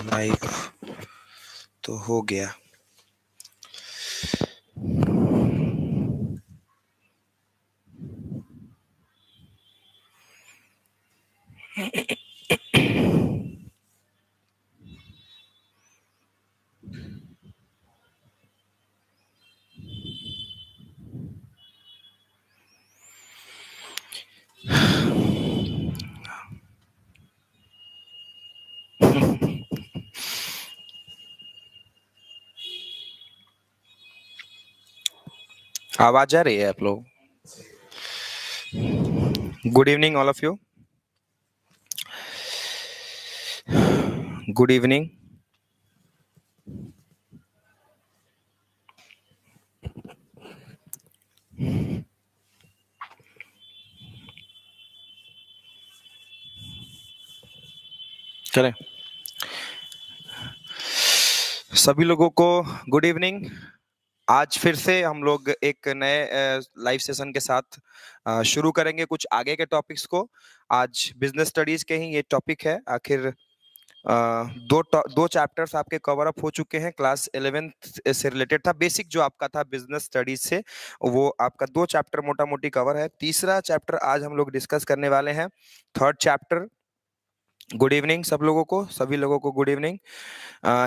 Live तो हो गया। आवाज आ रही है आप लोग? Good evening all of you. Good evening. चले सभी लोगों को गुड इवनिंग। आज फिर से हम लोग एक नए लाइव सेशन के साथ शुरू करेंगे कुछ आगे के टॉपिक्स को। आज बिजनेस स्टडीज के ही ये टॉपिक है। आखिर दो चैप्टर्स आपके कवर अप हो चुके हैं। क्लास 11th से रिलेटेड था, बेसिक जो आपका था बिजनेस स्टडीज से, वो आपका 2 चैप्टर मोटा मोटी कवर है। तीसरा चैप्टर आज हम लोग डिस्कस करने वाले हैं, थर्ड चैप्टर। गुड इवनिंग सब लोगों को, सभी लोगों को गुड इवनिंग।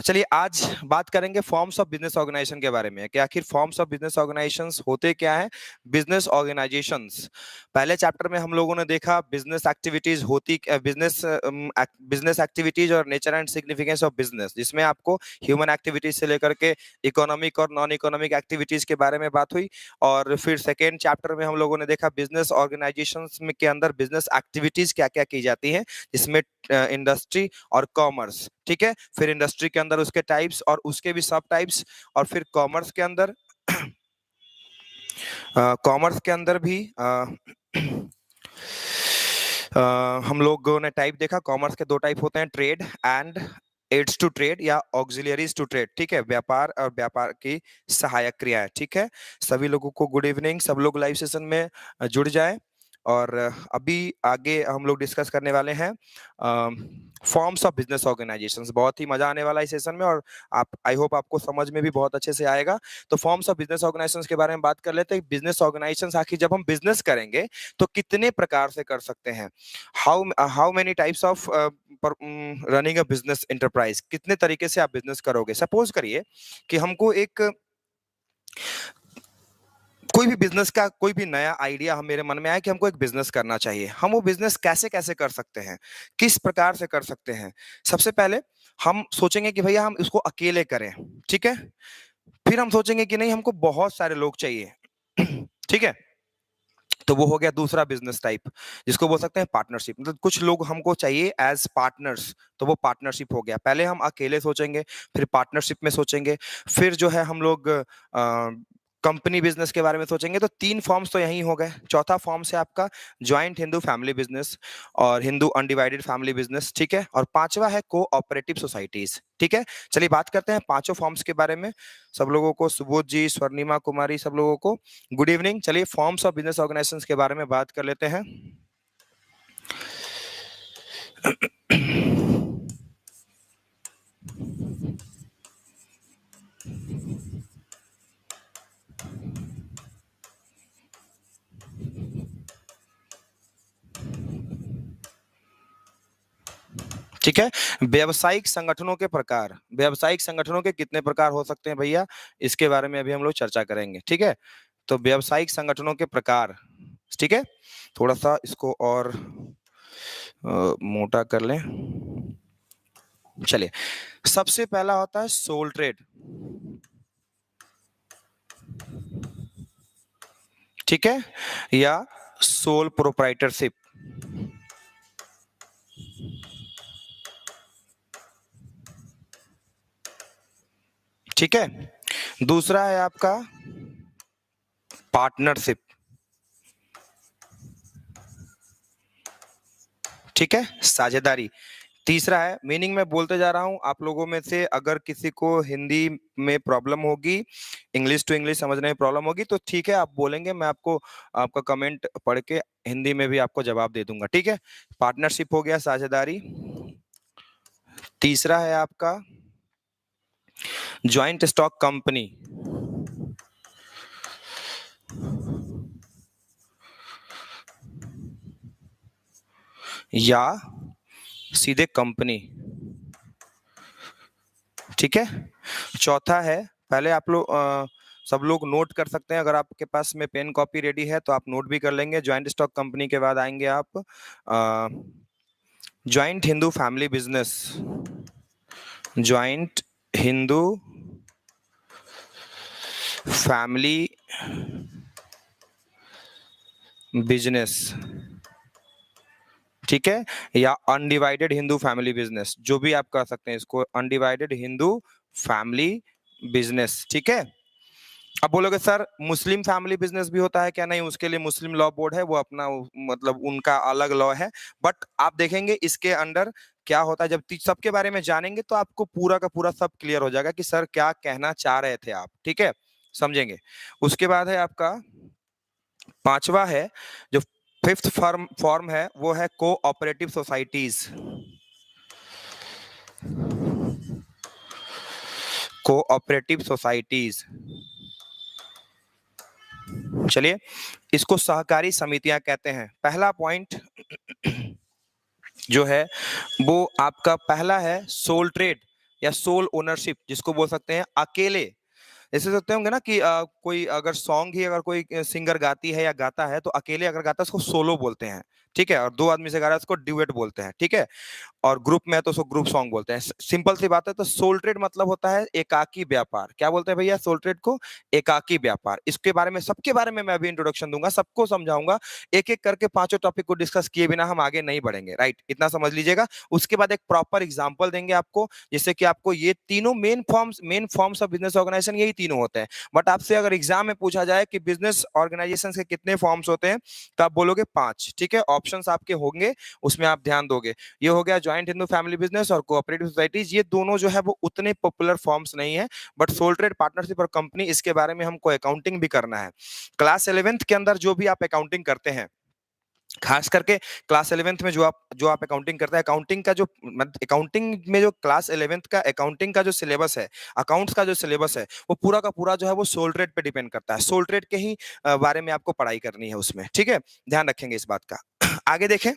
चलिए आज बात करेंगे फॉर्म्स ऑफ बिजनेस ऑर्गेनाइजेशन के बारे में कि आखिर फॉर्म्स ऑफ बिजनेस ऑर्गेनाइजेशंस होते क्या है। बिजनेस ऑर्गेनाइजेशंस पहले चैप्टर में हम लोगों ने देखा बिजनेस एक्टिविटीज होती बिजनेस एक्टिविटीज और nature and significance of business, जिसमें आपको ह्यूमन एक्टिविटीज से लेकर के इकोनॉमिक और नॉन इकोनॉमिक एक्टिविटीज के बारे में बात हुई। और फिर सेकेंड चैप्टर में हम लोगों ने देखा बिजनेस ऑर्गेनाइजेशंस में के अंदर बिजनेस एक्टिविटीज क्या क्या की जाती हैं, जिसमें इंडस्ट्री और कॉमर्स। ठीक है, फिर इंडस्ट्री के अंदर उसके टाइप्स और उसके भी सब टाइप्स, और फिर कॉमर्स के अंदर भी हम लोगों ने टाइप देखा। कॉमर्स के 2 टाइप होते हैं, trade and aids to trade या ऑक्सिलरीज टू ट्रेड। ठीक है, व्यापार और व्यापार की सहायक क्रियाएं। ठीक है, सभी लोगों को गुड इवनिंग। सब लोग लाइव सेशन में जुड़ जाएं। और अभी आगे हम लोग डिस्कस करने वाले हैं फॉर्म्स ऑफ बिजनेस ऑर्गेनाइजेशंस। बहुत ही मजा आने वाला है इस सेशन में, और आई होप आपको समझ में भी बहुत अच्छे से आएगा। तो फॉर्म्स ऑफ बिजनेस ऑर्गेनाइजेशंस के बारे में बात कर लेते हैं। बिजनेस ऑर्गेनाइजेशंस आखिर जब हम बिजनेस करेंगे तो कितने प्रकार से कर सकते हैं। How many types of running a business enterprise, कितने तरीके से आप बिजनेस करोगे। सपोज करिए कि हमको कोई भी बिजनेस का कोई भी नया आइडिया हम मेरे मन में आया कि हमको एक बिजनेस करना चाहिए। हम वो बिजनेस कैसे कैसे कर सकते हैं, किस प्रकार से कर सकते हैं। सबसे पहले हम सोचेंगे कि भैया हम इसको अकेले करें। ठीक है, फिर हम सोचेंगे कि नहीं हमको बहुत सारे लोग चाहिए। ठीक है, तो वो हो गया दूसरा बिजनेस टाइप, जिसको बोल सकते हैं पार्टनरशिप। मतलब कुछ लोग हमको चाहिए एज पार्टनर्स, तो वो पार्टनरशिप हो गया। पहले हम अकेले सोचेंगे, फिर पार्टनरशिप में सोचेंगे, फिर जो है हम लोग कंपनी बिजनेस के बारे में सोचेंगे। तो 3 फॉर्म्स तो यही हो गए। चौथा फॉर्म से आपका ज्वाइंट हिंदू फैमिली बिजनेस और हिंदू अनडिवाइडेड फैमिली बिजनेस। ठीक है, और पांचवा है कोऑपरेटिव सोसाइटीज। ठीक है, चलिए बात करते हैं पांचों फॉर्म्स के बारे में। सब लोगों को, सुबोध जी, स्वर्णिमा कुमारी, सब लोगों को गुड इवनिंग। चलिए फॉर्म्स ऑफ बिजनेस ऑर्गेनाइजेशंस के बारे में बात कर लेते हैं। ठीक है, व्यावसायिक संगठनों के प्रकार। व्यावसायिक संगठनों के कितने प्रकार हो सकते हैं भैया, इसके बारे में अभी हम लोग चर्चा करेंगे। ठीक है, तो व्यावसायिक संगठनों के प्रकार। ठीक है, थोड़ा सा इसको और मोटा कर लें। चलिए, सबसे पहला होता है सोल ट्रेड। ठीक है, या सोल प्रोप्राइटरशिप। ठीक है, दूसरा है आपका पार्टनरशिप। ठीक है, साझेदारी। तीसरा है, मीनिंग में बोलते जा रहा हूं, आप लोगों में से अगर किसी को हिंदी में प्रॉब्लम होगी, इंग्लिश टू इंग्लिश समझने में प्रॉब्लम होगी, तो ठीक है आप बोलेंगे, मैं आपको आपका कमेंट पढ़ के हिंदी में भी आपको जवाब दे दूंगा। ठीक है, पार्टनरशिप हो गया, साझेदारी। तीसरा है आपका ज्वाइंट स्टॉक कंपनी या सीधे कंपनी। ठीक है, चौथा है, पहले आप लोग सब लोग नोट कर सकते हैं, अगर आपके पास में पेन कॉपी रेडी है तो आप नोट भी कर लेंगे। ज्वाइंट स्टॉक कंपनी के बाद आएंगे आप joint Hindu family business, joint Hindu family business. ठीक है, या अनडिवाइडेड हिंदू फैमिली बिजनेस, जो भी आप कर सकते हैं इसको, अनडिवाइडेड हिंदू फैमिली बिजनेस। ठीक है, अब बोलोगे सर मुस्लिम फैमिली बिजनेस भी होता है क्या? नहीं, उसके लिए मुस्लिम लॉ बोर्ड है, वो अपना मतलब उनका अलग लॉ है। बट आप देखेंगे इसके अंडर क्या होता है, जब सबके बारे में जानेंगे तो आपको पूरा का पूरा सब क्लियर हो जाएगा कि सर क्या कहना चाह रहे थे आप। ठीक है, समझेंगे। उसके बाद है आपका पांचवा है, जो फिफ्थ फॉर्म है, वो है कोऑपरेटिव सोसाइटीज। कोऑपरेटिव सोसाइटीज, चलिए इसको सहकारी समितियां कहते हैं। पहला पॉइंट जो है वो आपका पहला है सोल ट्रेड या सोल ओनरशिप, जिसको बोल सकते हैं अकेले। ऐसे सोचते होंगे ना कि कोई अगर सॉन्ग ही अगर कोई सिंगर गाती है या गाता है तो अकेले अगर गाता है उसको सोलो बोलते हैं। ठीक है, और दो आदमी से गा रहा है उसको ड्यूएट बोलते हैं। ठीक है, और ग्रुप में है तो उसको ग्रुप सॉन्ग बोलते हैं। सिंपल सी बात है। तो सोल ट्रेड मतलब होता है एकाकी व्यापार। क्या बोलते हैं भैया सोल ट्रेड को? एकाकी व्यापार। इसके बारे में सबके बारे में मैं अभी इंट्रोडक्शन दूंगा, सबको समझाऊंगा, एक एक करके पांचों टॉपिक को डिस्कस किए बिना हम आगे नहीं बढ़ेंगे। राइट, इतना समझ लीजिएगा। उसके बाद एक प्रॉपर एग्जाम्पल देंगे आपको, जिससे कि आपको ये तीनों main forms of business organisation यही तीनों होते हैं। बट आपसे अगर एग्जाम में पूछा जाए कि बिजनेस ऑर्गेनाइजेशन के कितने फॉर्म्स होते हैं तो आप बोलोगे 5। ठीक है, ऑप्शन आपके होंगे, उसमें आप ध्यान दोगे। ये हो गया ज्वाइंट हिंदू फैमिली बिजनेस और कोऑपरेटिव सोसाइटीज। ये दोनों जो है वो उतने पॉपुलर फॉर्म्स नहीं है, बट सोल ट्रेड, पार्टनरशिप और कंपनी, इसके बारे में हमको अकाउंटिंग भी करना है। क्लास 11th के अंदर जो भी आप अकाउंटिंग करते हैं, खास करके क्लास 11th में जो आप अकाउंटिंग करते हैं, अकाउंटिंग का जो अकाउंटिंग में जो क्लास 11th का अकाउंटिंग का जो सिलेबस है, अकाउंट्स का जो सिलेबस है, वो पूरा का पूरा जो है वो सोल ट्रेड पे डिपेंड करता है। सोल ट्रेड के ही बारे में आपको पढ़ाई करनी है उसमें। ठीक है, ध्यान रखेंगे इस बात का। आगे देखें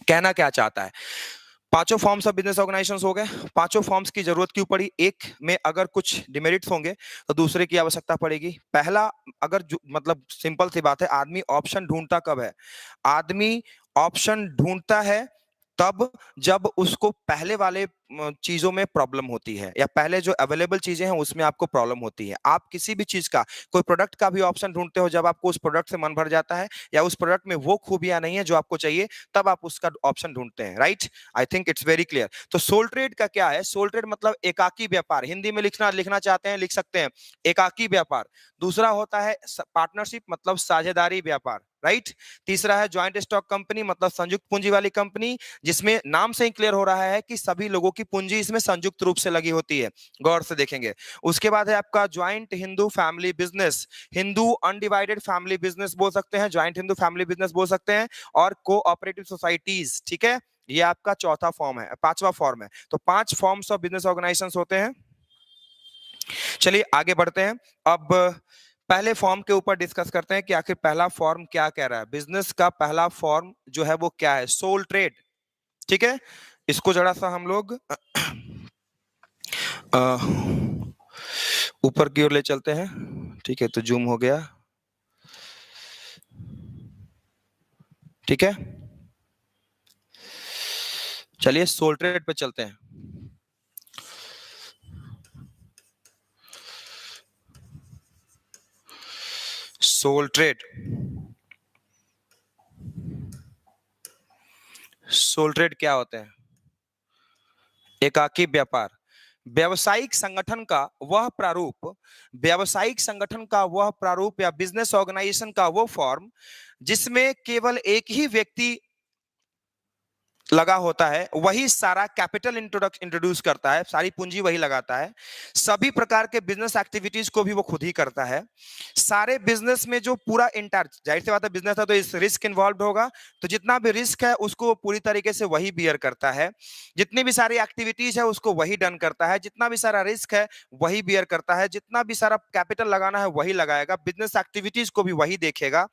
कहना क्या चाहता है। पांचों फॉर्म्स ऑफ बिजनेस ऑर्गेनाइजेशंस हो गए। पांचों फॉर्म्स की जरूरत क्यों पड़ी? एक में अगर कुछ डिमेरिट्स होंगे तो दूसरे की आवश्यकता पड़ेगी। पहला, अगर मतलब सिंपल सी बात है, आदमी ऑप्शन ढूंढता कब है? आदमी ऑप्शन ढूंढता है तब जब उसको पहले वाले चीजों में प्रॉब्लम होती है, या पहले जो अवेलेबल चीजें हैं उसमें आपको प्रॉब्लम होती है। आप किसी भी चीज का, कोई प्रोडक्ट का भी ऑप्शन ढूंढते हो जब आपको उस प्रोडक्ट से मन भर जाता है, या उस प्रोडक्ट में वो खूबियां नहीं है जो आपको चाहिए, तब आप उसका ऑप्शन ढूंढते हैं। Right, I think it's very clear. तो सोल ट्रेड का क्या है? सोल ट्रेड मतलब एकाकी व्यापार। हिंदी में लिखना चाहते हैं लिख सकते हैं, एकाकी व्यापार। दूसरा होता है पार्टनरशिप, मतलब साझेदारी व्यापार। राइट, तीसरा है ज्वाइंट स्टॉक कंपनी, मतलब संयुक्त पूंजी वाली कंपनी, जिसमें नाम से ही क्लियर हो रहा है कि सभी लोगों की पूंजी इसमें संयुक्त रूप से लगी होती है। गौर से देखेंगे। उसके बाद है आपका joint Hindu family business, Hindu undivided family business बोल सकते हैं, ज्वाइंट हिंदू फैमिली बिजनेस बोल सकते हैं, और कोऑपरेटिव सोसाइटीज। ठीक है, ये आपका चौथा फॉर्म है, पांचवा फॉर्म है। तो 5 फॉर्म्स ऑफ बिजनेस ऑर्गेनाइजेशंस होते हैं। चलिए आगे बढ़ते हैं। अब पहले फॉर्म के ऊपर डिस्कस करते हैं कि आखिर पहला फॉर्म क्या कह रहा है। बिजनेस का पहला फॉर्म जो है वो क्या है? Sole trade. ठीक है, इसको जरा सा हम लोग ऊपर की ओर ले चलते हैं। ठीक है, तो जूम हो गया। ठीक है, चलिए सोल ट्रेड पे चलते हैं। सोल ट्रेड, सोल ट्रेड क्या होते हैं? एकाकी व्यापार। व्यावसायिक संगठन का वह प्रारूप, व्यावसायिक संगठन का वह प्रारूप या बिजनेस ऑर्गेनाइजेशन का वो फॉर्म जिसमें केवल एक ही व्यक्ति लगा होता है वही सारा कैपिटल इंट्रोड्यूस करता है, सारी पूंजी वही लगाता है। सभी प्रकार के बिजनेस एक्टिविटीज को भी वो खुद ही करता है। सारे बिजनेस में जो पूरा इंटायर, जाहिर सी बात है बिजनेस है तो इस रिस्क इन्वॉल्व होगा, तो जितना भी रिस्क है उसको पूरी तरीके से वही बियर करता है। जितनी भी सारी एक्टिविटीज है उसको वही डन करता है, जितना भी सारा रिस्क है वही बियर करता है, जितना भी सारा कैपिटल लगाना है वही लगाएगा, बिजनेस एक्टिविटीज को भी वही देखेगा।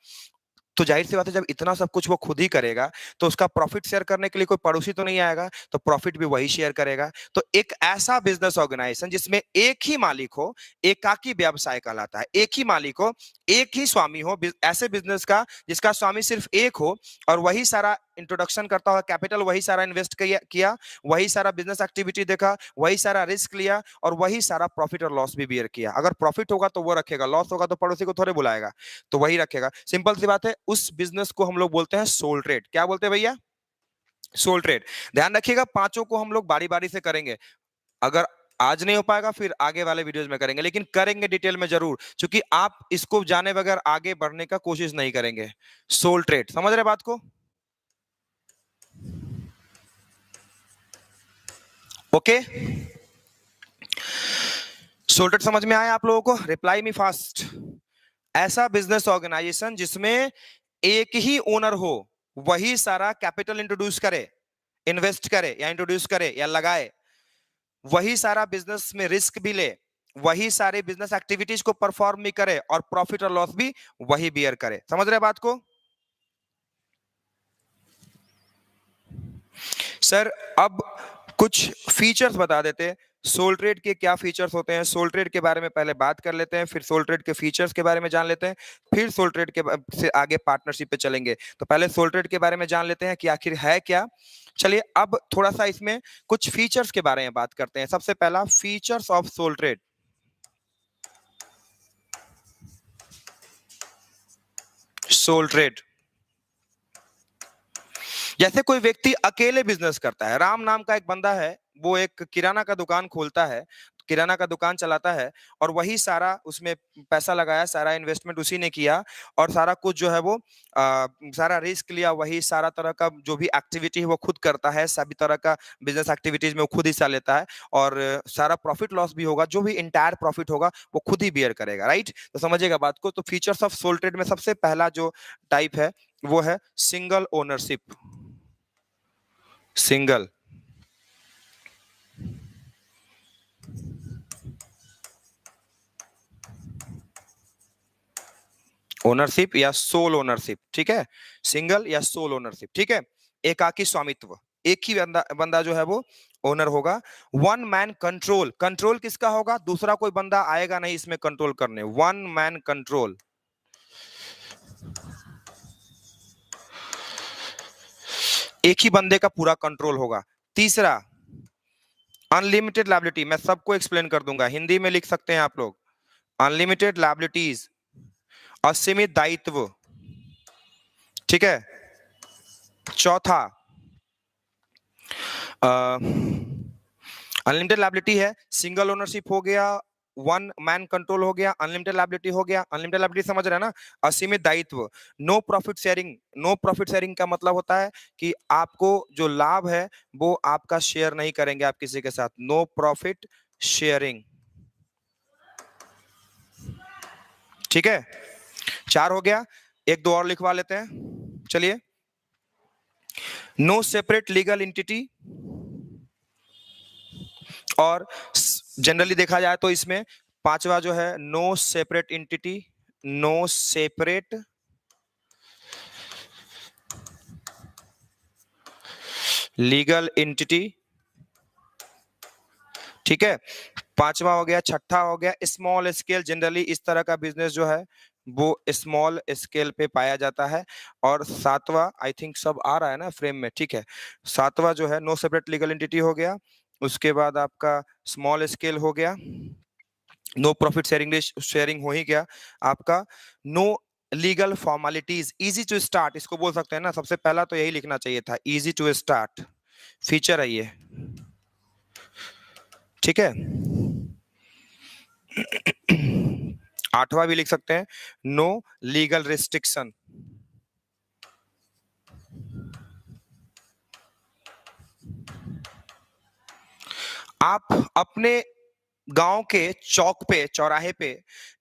तो जाहिर सी बात है जब इतना सब कुछ वो खुद ही करेगा तो उसका प्रॉफिट शेयर करने के लिए कोई पड़ोसी तो नहीं आएगा, तो प्रॉफिट भी वही शेयर करेगा। तो एक ऐसा बिजनेस ऑर्गेनाइजेशन जिसमें एक ही मालिक हो, एकाकी व्यवसाय कहलाता है। एक ही मालिक हो, एक ही स्वामी हो, ऐसे बिजनेस का जिसका स्वामी सिर्फ एक हो और वही सारा इंट्रोडक्शन करता हुआ कैपिटल वही सारा इन्वेस्ट किया, वही सारा बिजनेस एक्टिविटी देखा, वही सारा रिस्क लिया और वही सारा प्रॉफिट और लॉस भी बियर किया। अगर प्रॉफिट होगा तो वो रखेगा, लॉस होगा तो पड़ोसी को थोड़े बुलाएगा, तो वही रखेगा। सिंपल सी बात है, उस बिजनेस को हम लोग बोलते हैं सोल ट्रेड। क्या बोलते हैं भैया? Sole trade. ध्यान रखिएगा, पांचों को हम लोग बारी बारी से करेंगे। अगर आज नहीं हो पाएगा फिर आगे वाले वीडियोस में करेंगे, लेकिन करेंगे डिटेल में जरूर, क्योंकि आप इसको जाने बगैर आगे बढ़ने का कोशिश नहीं करेंगे। सोल ट्रेड, समझ रहे बात को? ओके, सोल ट्रेड समझ में आया आप लोगों को? Reply me fast. ऐसा बिजनेस ऑर्गेनाइजेशन जिसमें एक ही ओनर हो, वही सारा कैपिटल इंट्रोड्यूस करे, इन्वेस्ट करे या इंट्रोड्यूस करे या लगाए, वही सारा बिजनेस में रिस्क भी ले, वही सारे बिजनेस एक्टिविटीज को परफॉर्म भी करे और प्रॉफिट और लॉस भी वही बियर करे। समझ रहे बात को? सर अब कुछ फीचर्स बता देते, सोल ट्रेड के क्या फीचर्स होते हैं। सोल ट्रेड के बारे में पहले बात कर लेते हैं, फिर सोल ट्रेड के फीचर्स के बारे में जान लेते हैं, फिर सोल ट्रेड के से आगे पार्टनरशिप पे चलेंगे। तो पहले सोल ट्रेड के बारे में जान लेते हैं कि आखिर है क्या। चलिए अब थोड़ा सा इसमें कुछ फीचर्स के बारे में बात करते हैं। सबसे पहला, features of sole trade. Sole trade, जैसे कोई व्यक्ति अकेले बिजनेस करता है। राम नाम का एक बंदा है, वो एक किराना का दुकान खोलता है, किराना का दुकान चलाता है और वही सारा उसमें पैसा लगाया, सारा इन्वेस्टमेंट उसी ने किया और सारा कुछ जो है वो सारा रिस्क लिया, वही सारा तरह का जो भी एक्टिविटी है वो खुद करता है, सभी तरह का बिजनेस एक्टिविटीज में वो खुद हिस्सा लेता है और सारा प्रॉफिट लॉस भी होगा, जो भी इंटायर प्रॉफिट होगा वो खुद ही बियर करेगा। राइट, तो समझिएगा बात को। तो फीचर्स ऑफ सोल ट्रेड में सबसे पहला जो टाइप है वो है सिंगल ओनरशिप। सिंगल ओनरशिप या सोल ओनरशिप, ठीक है, सिंगल या सोल ओनरशिप, ठीक है। एकाकी स्वामित्व, एक ही बंदा बंदा जो है वो ओनर होगा। वन मैन कंट्रोल, कंट्रोल किसका होगा? दूसरा कोई बंदा आएगा नहीं इसमें कंट्रोल करने। वन मैन कंट्रोल, एक ही बंदे का पूरा कंट्रोल होगा। तीसरा, अनलिमिटेड लायबिलिटी। मैं सबको एक्सप्लेन कर दूंगा, हिंदी में लिख सकते हैं आप लोग। अनलिमिटेड लायबिलिटीज, असीमित दायित्व, ठीक है। चौथा, अनलिमिटेड लायबिलिटी है, सिंगल ओनरशिप हो गया, वन मैन कंट्रोल हो गया, अनलिमिटेड लायबिलिटी हो गया। अनलिमिटेड लायबिलिटी समझ रहे हैं ना? असीमित दायित्व। No profit sharing, no profit sharing का मतलब होता है कि आपको जो लाभ है वो आपका शेयर नहीं करेंगे आप किसी के साथ। नो प्रॉफिट शेयरिंग, ठीक है। चार हो गया, एक दो और लिखवा लेते हैं, चलिए। नो सेपरेट लीगल एंटिटी, और जनरली देखा जाए तो इसमें पांचवा जो है no separate entity, no separate legal entity, ठीक है। पांचवा हो गया। छठा हो गया स्मॉल स्केल, जनरली इस तरह का बिजनेस जो है वो स्मॉल स्केल पे पाया जाता है। और सातवां, आई थिंक सब आ रहा है ना फ्रेम में, ठीक है। सातवां जो है नो सेपरेट लीगल एंटिटी हो गया, उसके बाद आपका स्मॉल स्केल हो गया, नो प्रॉफिट शेयरिंग, शेयरिंग हो ही गया आपका। No legal formalities, easy to start इसको बोल सकते हैं ना। सबसे पहला तो यही लिखना चाहिए था, इजी टू स्टार्ट फीचर है ये, ठीक है। आठवां भी लिख सकते हैं, नो लीगल रिस्ट्रिक्शन, आप अपने गांव के चौक पे, चौराहे पे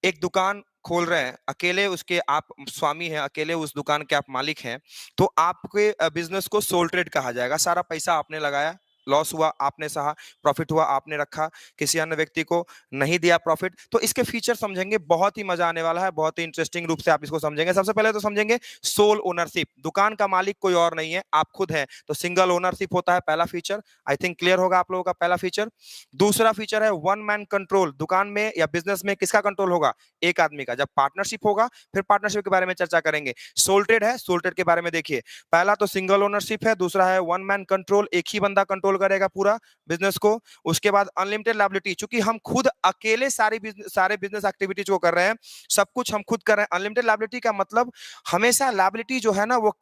एक दुकान खोल रहे हैं, अकेले उसके आप स्वामी हैं, अकेले उस दुकान के आप मालिक हैं, तो आपके बिजनेस को सोल ट्रेड कहा जाएगा। सारा पैसा आपने लगाया, लॉस हुआ आपने सहा, प्रॉफिट हुआ आपने रखा, किसी अन्य व्यक्ति को नहीं दिया प्रॉफिट। तो इसके फीचर समझेंगे, बहुत ही मजा आने वाला है, बहुत ही इंटरेस्टिंग रूप से आप इसको समझेंगे। सबसे पहले तो समझेंगे सोल ओनरशिप। दुकान का मालिक कोई और नहीं है, आप खुद हैं, तो सिंगल ओनरशिप होता है पहला फीचर। आई थिंक क्लियर होगा आप लोगों का पहला फीचर। दूसरा फीचर है वन मैन कंट्रोल। दुकान में या बिजनेस में किसका कंट्रोल होगा? एक आदमी का। जब पार्टनरशिप होगा फिर पार्टनरशिप के बारे में चर्चा करेंगे। सोल ट्रेड है, सोल ट्रेड के बारे में देखिए, पहला तो सिंगल ओनरशिप है, दूसरा है वन मैन कंट्रोल, एक ही बंदा कंट्रोल करेगा पूरा बिजनेस को। उसके बाद अनलिमिटेड लायबिलिटी, चूंकि हम खुद अकेले सारे बिजनेस एक्टिविटीज को कर रहे हैं, सब कुछ हम खुद कर रहे हैं। अनलिमिटेड लायबिलिटी का मतलब हमेशा लायबिलिटी जो है ना वो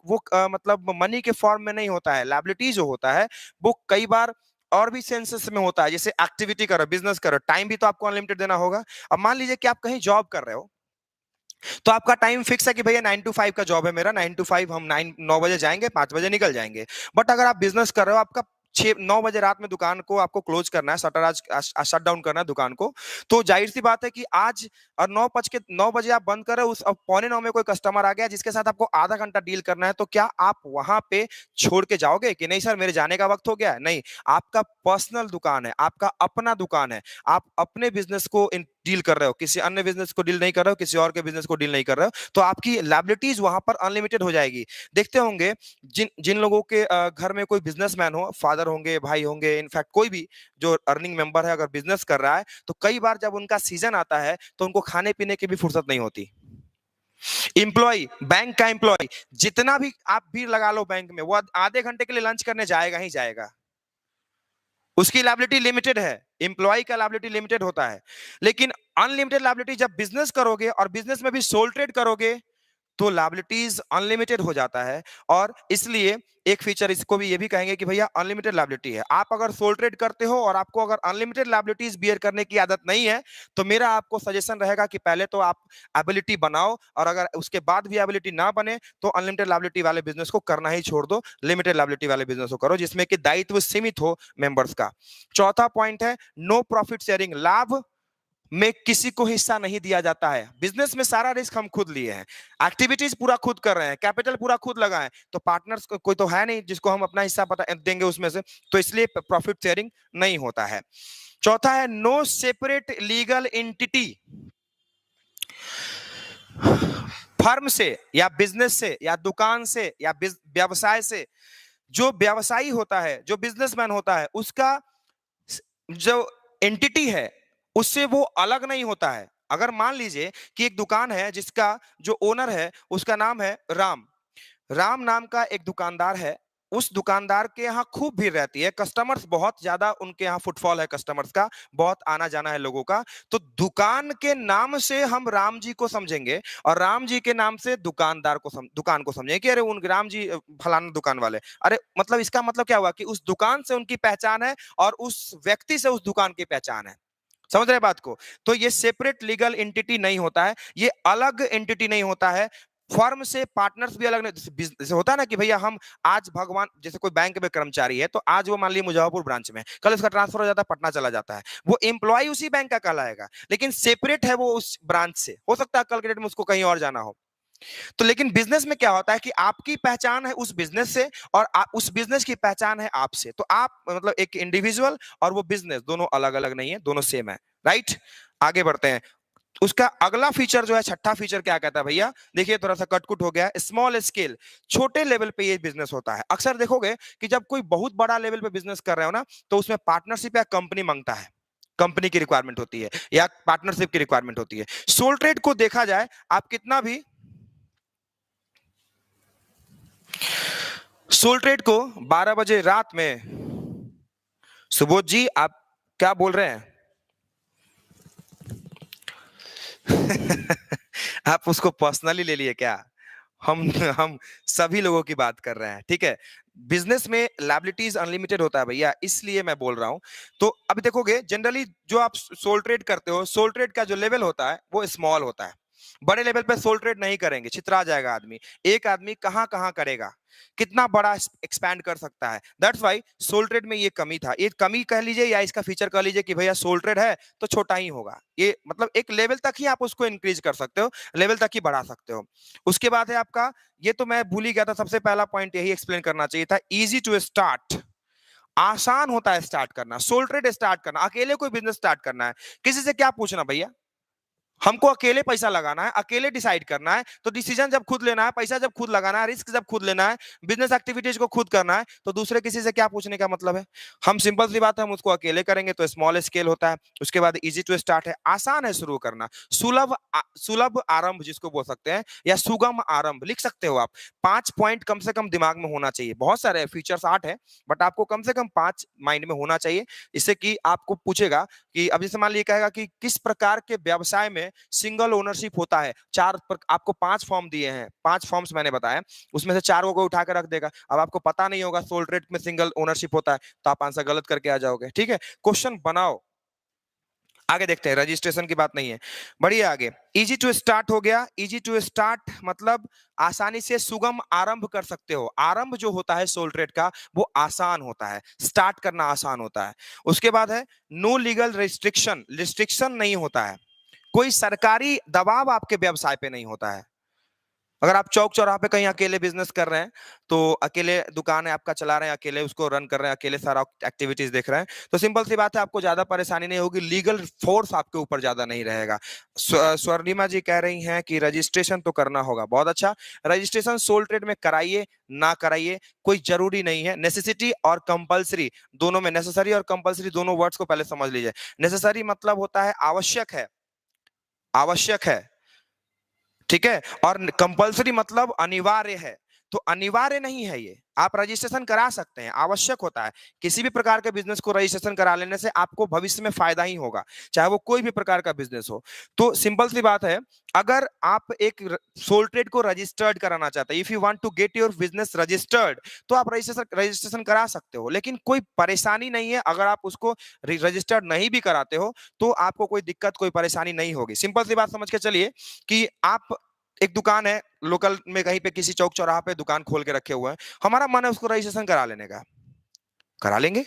मतलब मनी के फॉर्म में नहीं होता है। लायबिलिटी जो होता है वो कई बार और भी सेंसेस में होता है, जैसे एक्टिविटी करो, बिजनेस करो, टाइम भी तो आपको अनलिमिटेड देना होगा। अब मान लीजिए कि आप कहीं जॉब कर रहे हो, तो आपका टाइम फिक्स है कि भैया 9 to 5 का जॉब है मेरा, 9 to 5 हम 9 बजे जाएंगे, 5 बजे निकल जाएंगे। बट अगर आप बिजनेस कर रहे हो, आपका 6-9 बजे रात में दुकान को आपको क्लोज करना है, शटर आज शट डाउन करना है दुकान को, तो जाहिर सी बात है कि आज और 9 बजे आप बंद कर रहे हो, उस अब 8:45 में कोई कस्टमर आ गया जिसके साथ आपको आधा घंटा डील करना है, तो क्या आप वहां पे छोड़ के जाओगे कि नहीं सर मेरे जाने का वक्त हो गया है? नहीं, आपका पर्सनल दुकान है, आपका अपना दुकान है, आप अपने बिजनेस को डील कर रहे हो, किसी अन्य बिजनेस को डील नहीं कर रहे हो, किसी और के बिजनेस को डील नहीं कर रहे हो, तो आपकी लायबिलिटीज वहां पर अनलिमिटेड हो जाएगी। देखते होंगे जिन जिन लोगों के घर में कोई बिजनेसमैन हो, फादर होंगे, भाई होंगे, इनफैक्ट कोई भी जो अर्निंग मेंबर है अगर बिजनेस कर रहा है, तो कई बार जब उनका सीजन आता है तो उनको खाने पीने की भी फुर्सत नहीं होती। एम्प्लॉय, बैंक का एम्प्लॉय, जितना भी आप भीड़ लगा लो बैंक में, वो आधे घंटे के लिए लंच करने जाएगा ही जाएगा, उसकी लायबिलिटी लिमिटेड है। एम्प्लॉय का लायबिलिटी लिमिटेड होता है, लेकिन अनलिमिटेड लायबिलिटी जब बिजनेस करोगे और बिजनेस में भी सोल ट्रेड करोगे, तो लायबिलिटीज अनलिमिटेड हो जाता है। और इसलिए एक फीचर इसको भी ये भी कहेंगे कि भैया अनलिमिटेड लायबिलिटी है। आप अगर सोल ट्रेड करते हो और आपको अगर अनलिमिटेड लायबिलिटीज बियर करने की आदत नहीं है, तो मेरा आपको सजेशन रहेगा कि पहले तो आप एबिलिटी बनाओ, और अगर उसके बाद भी एबिलिटी ना बने तो अनलिमिटेड लायबिलिटी वाले बिजनेस को करना ही छोड़ दो, लिमिटेड लायबिलिटी वाले बिजनेस को करो जिसमें कि दायित्व सीमित हो मेंबर्स का। चौथा पॉइंट है नो प्रॉफिट शेयरिंग। लाभ में किसी को हिस्सा नहीं दिया जाता है। बिजनेस में सारा रिस्क हम खुद लिए हैं, एक्टिविटीज पूरा खुद कर रहे हैं, कैपिटल पूरा खुद लगाए, तो पार्टनर्स को कोई तो है नहीं जिसको हम अपना हिस्सा पता देंगे उसमें से, तो इसलिए प्रॉफिट शेयरिंग नहीं होता है। चौथा है no separate legal entity. Firm से या बिजनेस से या दुकान से या व्यवसाय से, जो व्यवसायी होता है, जो बिजनेसमैन होता है, उसका जो एंटिटी है उससे वो अलग नहीं होता है। अगर मान लीजिए कि एक दुकान है जिसका जो ओनर है उसका नाम है राम, राम नाम का एक दुकानदार है, उस दुकानदार के यहाँ खूब भीड़ रहती है, कस्टमर्स बहुत ज्यादा, उनके यहाँ फुटफॉल है कस्टमर्स का, बहुत आना जाना है लोगों का, तो दुकान के नाम से हम राम जी को समझेंगे और राम जी के नाम से दुकान को समझेंगे कि अरे उन राम जी फलाना दुकान वाले। अरे मतलब इसका मतलब क्या हुआ कि उस दुकान से उनकी पहचान है और उस व्यक्ति से उस दुकान की पहचान है। समझ रहे बात को? तो ये सेपरेट लीगल एंटिटी नहीं होता है, ये अलग एंटिटी नहीं होता है। फर्म से पार्टनर्स भी अलग नहीं, जैसे होता है ना कि भैया हम आज भगवान, जैसे कोई बैंक में कर्मचारी है तो आज वो मान लीजिए मुजफ्फरपुर ब्रांच में, कल उसका ट्रांसफर हो जाता है पटना चला जाता है, वो एम्प्लॉय उसी बैंक का कहलाएगा, लेकिन सेपरेट है वो उस ब्रांच से। हो सकता है कल के डेट में उसको कहीं और जाना हो। तो लेकिन बिजनेस में क्या होता है कि आपकी पहचान है उस बिजनेस से और उस बिजनेस की पहचान है आपसे। तो आप मतलब एक इंडिविजुअल और वो बिजनेस दोनों अलग अलग नहीं है, दोनों सेम है। राइट, आगे बढ़ते हैं। उसका अगला फीचर जो है, छठा फीचर क्या कहता है भैया? देखिए थोड़ा सा कटकुट हो गया, स्मॉल स्केल, छोटे लेवल पे ये बिजनेस होता है। अक्सर देखोगे कि जब कोई बहुत बड़ा लेवल पे बिजनेस कर रहे हो ना, तो उसमें पार्टनरशिप या कंपनी मांगता है, कंपनी की रिक्वायरमेंट होती है या पार्टनरशिप की रिक्वायरमेंट होती है। सोल ट्रेड को देखा जाए, आप कितना भी सोल ट्रेड को 12 बजे रात में, सुबोध जी आप क्या बोल रहे हैं? आप उसको पर्सनली ले लिए क्या? हम सभी लोगों की बात कर रहे हैं, ठीक है? बिजनेस में लायबिलिटीज अनलिमिटेड होता है भैया, इसलिए मैं बोल रहा हूं। तो अब देखोगे जनरली जो आप सोल ट्रेड करते हो, सोल ट्रेड का जो लेवल होता है वो स्मॉल होता है। बड़े लेवल पे सोल ट्रेड नहीं करेंगे, छितरा जाएगा आदमी। एक आदमी कहां कहां करेगा, कितना बड़ा एक्सपैंड कर सकता है। दैट्स वाई सोल ट्रेड में ये कमी था, ये कमी कह लीजिए या इसका फीचर कह लीजिए कि भैया सोल ट्रेड है तो छोटा ही होगा। ये मतलब एक लेवल तक ही आप उसको इंक्रीज कर सकते हो, लेवल तक ही बढ़ा सकते हो। उसके बाद है आपका, ये तो मैं भूल ही गया था, सबसे पहला पॉइंट यही एक्सप्लेन करना चाहिए था, इजी टू स्टार्ट। आसान होता है स्टार्ट करना, सोल ट्रेड स्टार्ट करना, अकेले कोई बिजनेस स्टार्ट करना है, किसी से क्या पूछना भैया, हमको अकेले पैसा लगाना है, अकेले डिसाइड करना है, तो डिसीजन जब खुद लेना है, पैसा जब खुद लगाना है, रिस्क जब खुद लेना है, बिजनेस एक्टिविटीज को खुद करना है, तो दूसरे किसी से क्या पूछने का मतलब है। हम सिंपल सी बात है, हम उसको अकेले करेंगे तो स्मॉल स्केल होता है। उसके बाद इजी टू स्टार्ट है, आसान है शुरू करना, सुलभ आरंभ जिसको बोल सकते हैं, या सुगम आरंभ लिख सकते हो आप। 5 पॉइंट कम से कम दिमाग में होना चाहिए, बहुत सारे फीचर्स 8 है, बट आपको कम से कम 5 माइंड में होना चाहिए। इससे कि आपको पूछेगा कि अब जैसे मान लीजिए कहेगा कि किस प्रकार के व्यवसाय में सिंगल ओनरशिप होता है। आपको 5 फॉर्म दिए हैं, 5 फॉर्म्स मैंने बताया, उसमें से 4 को उठा कर रख देगा। अब आपको पता नहीं होगा सोल ट्रेड में सिंगल ओनरशिप होता है, तो आप आंसर गलत करके आ जाओगे। ठीक है, क्वेश्चन बनाओ। आगे देखते हैं, रजिस्ट्रेशन की बात नहीं है, बढ़िए आगे। इजी टू स्टार्ट हो गया, इजी टू स्टार्ट मतलब आसानी से सुगम आरंभ कर सकते हो। आरंभ जो होता है सोल ट्रेड का वो आसान होता है, स्टार्ट करना आसान होता है। उसके बाद है नो लीगल रिस्ट्रिक्शन, रिस्ट्रिक्शन नहीं होता है, कोई सरकारी दबाव आपके व्यवसाय पे नहीं होता है। अगर आप चौक चौराहे पे कहीं अकेले बिजनेस कर रहे हैं, तो अकेले दुकान है आपका चला रहे हैं, अकेले उसको रन कर रहे हैं, अकेले सारा एक्टिविटीज देख रहे हैं, तो सिंपल सी बात है आपको ज्यादा परेशानी नहीं होगी, लीगल फोर्स आपके ऊपर ज्यादा नहीं रहेगा। स्वर्णिमा जी कह रही हैं कि रजिस्ट्रेशन तो करना होगा, बहुत अच्छा। रजिस्ट्रेशन सोल ट्रेड में कराइए ना कराइए कोई जरूरी नहीं है, नेसेसिटी और कंपलसरी दोनों में, नेसेसरी और कंपलसरी दोनों वर्ड्स को पहले समझ लीजिए। नेसेसरी मतलब होता है आवश्यक है, आवश्यक है, ठीक है, और कंपलसरी मतलब अनिवार्य है। तो अनिवार्य नहीं है ये, आप रजिस्ट्रेशन करा सकते हैं, आवश्यक होता है। किसी भी प्रकार के बिजनेस को रजिस्ट्रेशन करा लेने से आपको भविष्य में फायदा ही होगा, चाहे वो कोई भी प्रकार का बिजनेस हो। तो सिंपल सी बात है, अगर आप एक सोल ट्रेड को रजिस्टर्ड कराना चाहते हैं, if you want to get your business registered, तो आप रजिस्ट्रेशन करा सकते हो, लेकिन कोई परेशानी नहीं है। अगर आप उसको रजिस्टर्ड नहीं भी कराते हो तो आपको कोई दिक्कत, कोई परेशानी नहीं होगी। सिंपल सी बात समझ के चलिए कि आप, एक दुकान है लोकल में, कहीं पे किसी चौक चौराहा पे दुकान खोल के रखे हुए हैं, हमारा मन है उसको रजिस्ट्रेशन करा लेने का, करा लेंगे।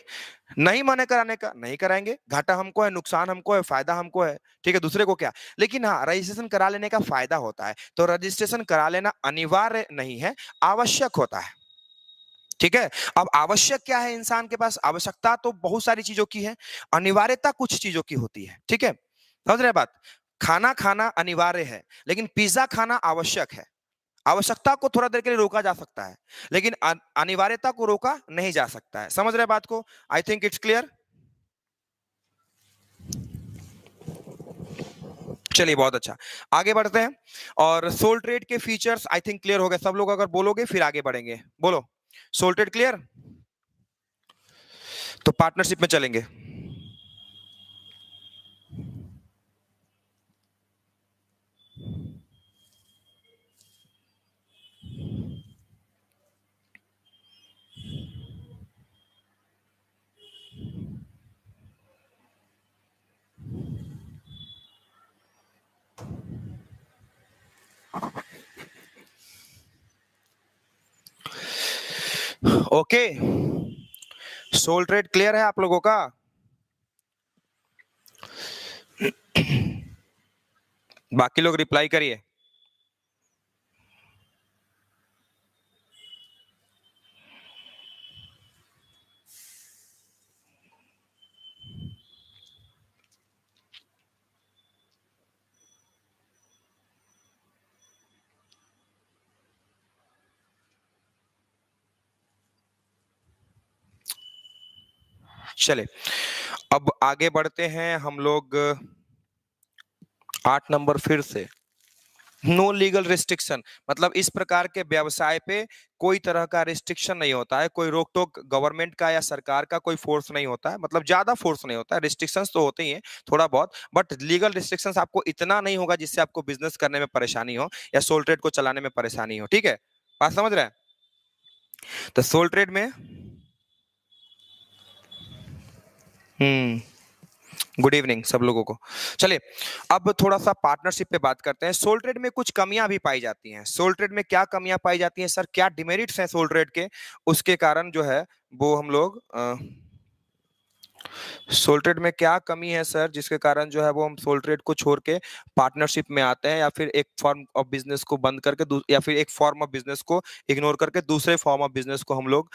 नहीं मन है कराने का, नहीं कराएंगे, घाटा हमको है, नुकसान हमको है, फायदा हमको है, ठीक है, दूसरे को क्या। लेकिन हाँ, रजिस्ट्रेशन करा लेने का फायदा होता है, तो रजिस्ट्रेशन करा लेना अनिवार्य नहीं है, आवश्यक होता है। ठीक है, अब आवश्यक क्या है, इंसान के पास आवश्यकता तो बहुत सारी चीजों की है, अनिवार्यता कुछ चीजों की होती है। ठीक है, समझ रहे बात। खाना खाना अनिवार्य है, लेकिन पिज्जा खाना आवश्यक है। आवश्यकता को थोड़ा देर के लिए रोका जा सकता है, लेकिन अनिवार्यता को रोका नहीं जा सकता है। समझ रहे बात को, आई थिंक इट्स क्लियर। चलिए बहुत अच्छा, आगे बढ़ते हैं। और सोल ट्रेड के फीचर्स आई थिंक क्लियर हो गए सब लोग, अगर बोलोगे फिर आगे बढ़ेंगे। बोलो, सोल ट्रेड क्लियर, तो पार्टनरशिप में चलेंगे। ओके, सोल ट्रेड क्लियर है आप लोगों का। बाकी लोग रिप्लाई करिए। चले अब आगे बढ़ते हैं हम लोग। 8 नंबर फिर से, नो लीगल रिस्ट्रिक्शन मतलब इस प्रकार के व्यवसाय पे कोई तरह का रिस्ट्रिक्शन नहीं होता है, कोई रोक टोक गवर्नमेंट का या सरकार का कोई फोर्स नहीं होता है, मतलब ज्यादा फोर्स नहीं होता है। रिस्ट्रिक्शंस तो होते ही हैं थोड़ा बहुत, बट लीगल रिस्ट्रिक्शंस आपको इतना नहीं होगा जिससे आपको बिजनेस करने में परेशानी हो या सोल ट्रेड को चलाने में परेशानी हो। ठीक है, बात समझ रहे हैं। तो सोल ट्रेड में गुड इवनिंग सब लोगों को। चलिए अब थोड़ा सा पार्टनरशिप पे बात करते हैं। सोल ट्रेड में कुछ कमियां भी पाई जाती हैं। सोल ट्रेड में क्या कमियां पाई जाती हैं सर, क्या डिमेरिट्स हैं सोल ट्रेड के, उसके कारण जो है वो हम लोग सोल ट्रेड में क्या कमी है सर जिसके कारण जो है वो हम सोल ट्रेड को छोड़ के पार्टनरशिप में आते हैं, या फिर एक फॉर्म ऑफ बिजनेस को बंद करके या फिर एक फॉर्म ऑफ बिजनेस को इग्नोर करके दूसरे फॉर्म ऑफ बिजनेस को हम लोग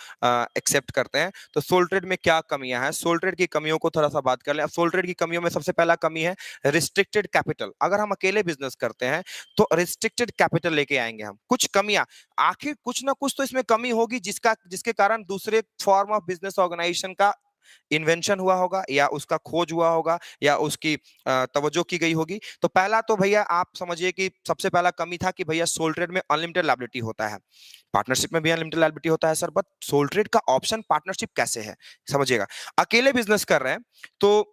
एक्सेप्ट करते हैं। तो सोल ट्रेड में क्या कमियां हैं, सोल ट्रेड की कमियों को थोड़ा सा बात कर लें। अब सोल ट्रेड की कमियों में सबसे पहला कमी है रिस्ट्रिक्टेड कैपिटल। अगर हम अकेले बिजनेस करते हैं तो रिस्ट्रिक्टेड कैपिटल लेके आएंगे हम। कुछ कमियां, आखिर कुछ ना कुछ तो इसमें कमी होगी जिसके कारण दूसरे फॉर्म ऑफ बिजनेस ऑर्गेनाइजेशन का इन्वेंशन हुआ होगा या उसका खोज हुआ होगा या उसकी तवज्जो की गई होगी। तो पहला तो भैया आप समझिए कि सबसे पहला कमी था कि भैया सोल ट्रेड में अनलिमिटेड लायबिलिटी होता है। पार्टनरशिप में भी अनलिमिटेड लायबिलिटी होता है सर, बट सोल ट्रेड का ऑप्शन पार्टनरशिप कैसे है समझिएगा। अकेले बिजनेस कर रहे हैं तो